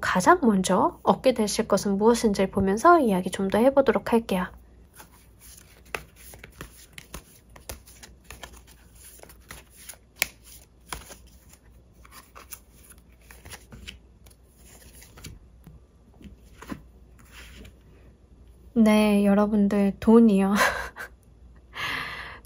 가장 먼저 얻게 되실 것은 무엇인지를 보면서 이야기 좀 더 해보도록 할게요. 네, 여러분들 돈이요.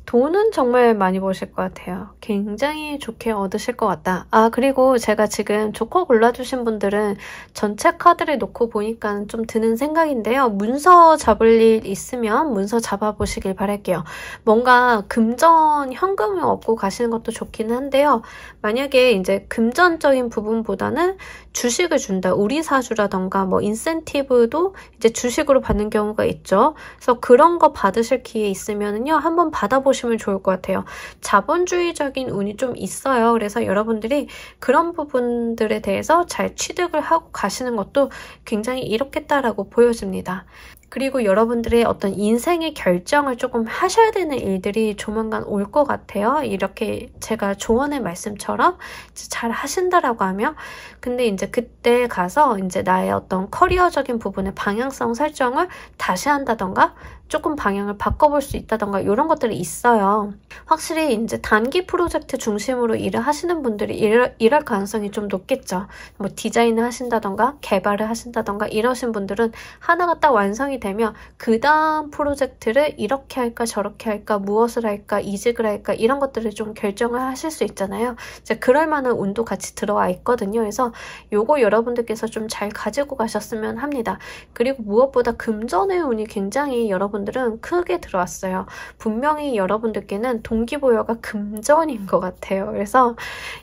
돈은 정말 많이 버실 것 같아요. 굉장히 좋게 얻으실 것 같다. 아, 그리고 제가 지금 조커 골라주신 분들은 전체 카드를 놓고 보니까 좀 드는 생각인데요. 문서 잡을 일 있으면 문서 잡아보시길 바랄게요. 뭔가 금전, 현금을 얻고 가시는 것도 좋기는 한데요. 만약에 이제 금전적인 부분보다는 주식을 준다. 우리 사주라던가 뭐 인센티브도 이제 주식으로 받는 경우가 있죠. 그래서 그런 거 받으실 기회 있으면은요. 한번 받아보시면 좋을 것 같아요. 자본주의적인 운이 좀 있어요. 그래서 여러분들이 그런 부분들에 대해서 잘 취득을 하고 가시는 것도 굉장히 이롭겠다라고 보여집니다. 그리고 여러분들의 어떤 인생의 결정을 조금 하셔야 되는 일들이 조만간 올 것 같아요. 이렇게 제가 조언의 말씀처럼 잘 하신다라고 하면. 근데 이제 그때 가서 이제 나의 어떤 커리어적인 부분의 방향성 설정을 다시 한다던가 조금 방향을 바꿔볼 수 있다던가 이런 것들이 있어요. 확실히 이제 단기 프로젝트 중심으로 일을 하시는 분들이 이럴 가능성이 좀 높겠죠. 뭐 디자인을 하신다던가 개발을 하신다던가 이러신 분들은 하나가 딱 완성이 되면 그 다음 프로젝트를 이렇게 할까 저렇게 할까 무엇을 할까 이직을 할까 이런 것들을 좀 결정을 하실 수 있잖아요. 이제 그럴 만한 운도 같이 들어와 있거든요. 그래서 요거 여러분들께서 좀 잘 가지고 가셨으면 합니다. 그리고 무엇보다 금전의 운이 굉장히 여러분들은 크게 들어왔어요. 분명히 여러분들께는 동기부여가 금전인 것 같아요. 그래서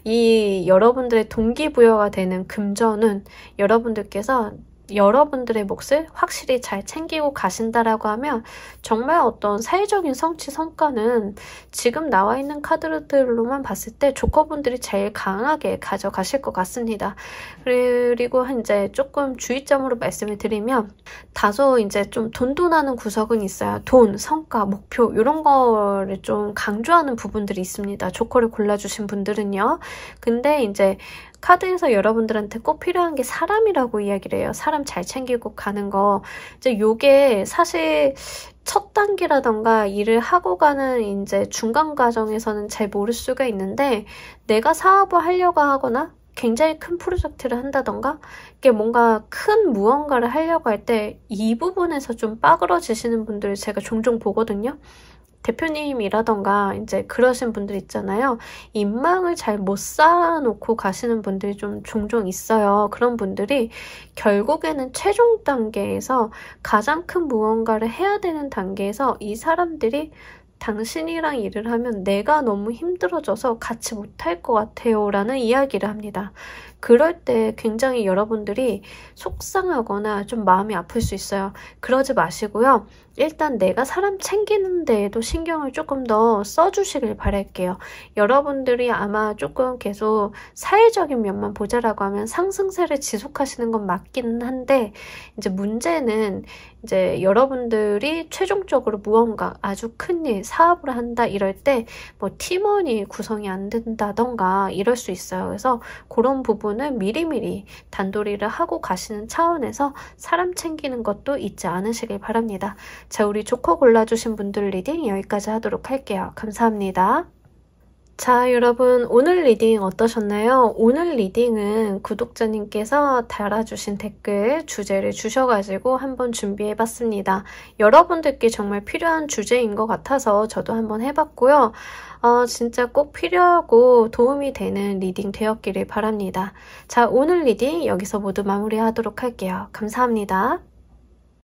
이 여러분들의 동기부여가 되는 금전은 여러분들께서 여러분들의 몫을 확실히 잘 챙기고 가신다라고 하면 정말 어떤 사회적인 성취 성과는 지금 나와 있는 카드들로만 봤을 때 조커분들이 제일 강하게 가져가실 것 같습니다. 그리고 이제 조금 주의점으로 말씀을 드리면 다소 이제 좀 돈돈하는 구석은 있어요. 돈, 성과, 목표 이런 거를 좀 강조하는 부분들이 있습니다. 조커를 골라주신 분들은요. 근데 이제 카드에서 여러분들한테 꼭 필요한 게 사람이라고 이야기를 해요. 사람 잘 챙기고 가는 거. 이제 요게 사실 첫 단계라던가 일을 하고 가는 이제 중간 과정에서는 잘 모를 수가 있는데 내가 사업을 하려고 하거나 굉장히 큰 프로젝트를 한다던가 이게 뭔가 큰 무언가를 하려고 할 때 이 부분에서 좀 빠그러지시는 분들을 제가 종종 보거든요. 대표님이라던가 이제 그러신 분들 있잖아요. 인망을 잘 못 쌓아놓고 가시는 분들이 좀 종종 있어요. 그런 분들이 결국에는 최종 단계에서 가장 큰 무언가를 해야 되는 단계에서 이 사람들이 당신이랑 일을 하면 내가 너무 힘들어져서 같이 못할 것 같아요 라는 이야기를 합니다. 그럴 때 굉장히 여러분들이 속상하거나 좀 마음이 아플 수 있어요. 그러지 마시고요. 일단 내가 사람 챙기는 데에도 신경을 조금 더 써주시길 바랄게요. 여러분들이 아마 조금 계속 사회적인 면만 보자라고 하면 상승세를 지속하시는 건 맞기는 한데 이제 문제는 이제 여러분들이 최종적으로 무언가 아주 큰일, 사업을 한다 이럴 때 뭐 팀원이 구성이 안 된다던가 이럴 수 있어요. 그래서 그런 부분은 미리미리 단도리를 하고 가시는 차원에서 사람 챙기는 것도 잊지 않으시길 바랍니다. 자, 우리 조커 골라주신 분들 리딩 여기까지 하도록 할게요. 감사합니다. 자, 여러분 오늘 리딩 어떠셨나요? 오늘 리딩은 구독자님께서 달아주신 댓글 주제를 주셔가지고 한번 준비해봤습니다. 여러분들께 정말 필요한 주제인 것 같아서 저도 한번 해봤고요. 진짜 꼭 필요하고 도움이 되는 리딩 되었기를 바랍니다. 자, 오늘 리딩 여기서 모두 마무리하도록 할게요. 감사합니다.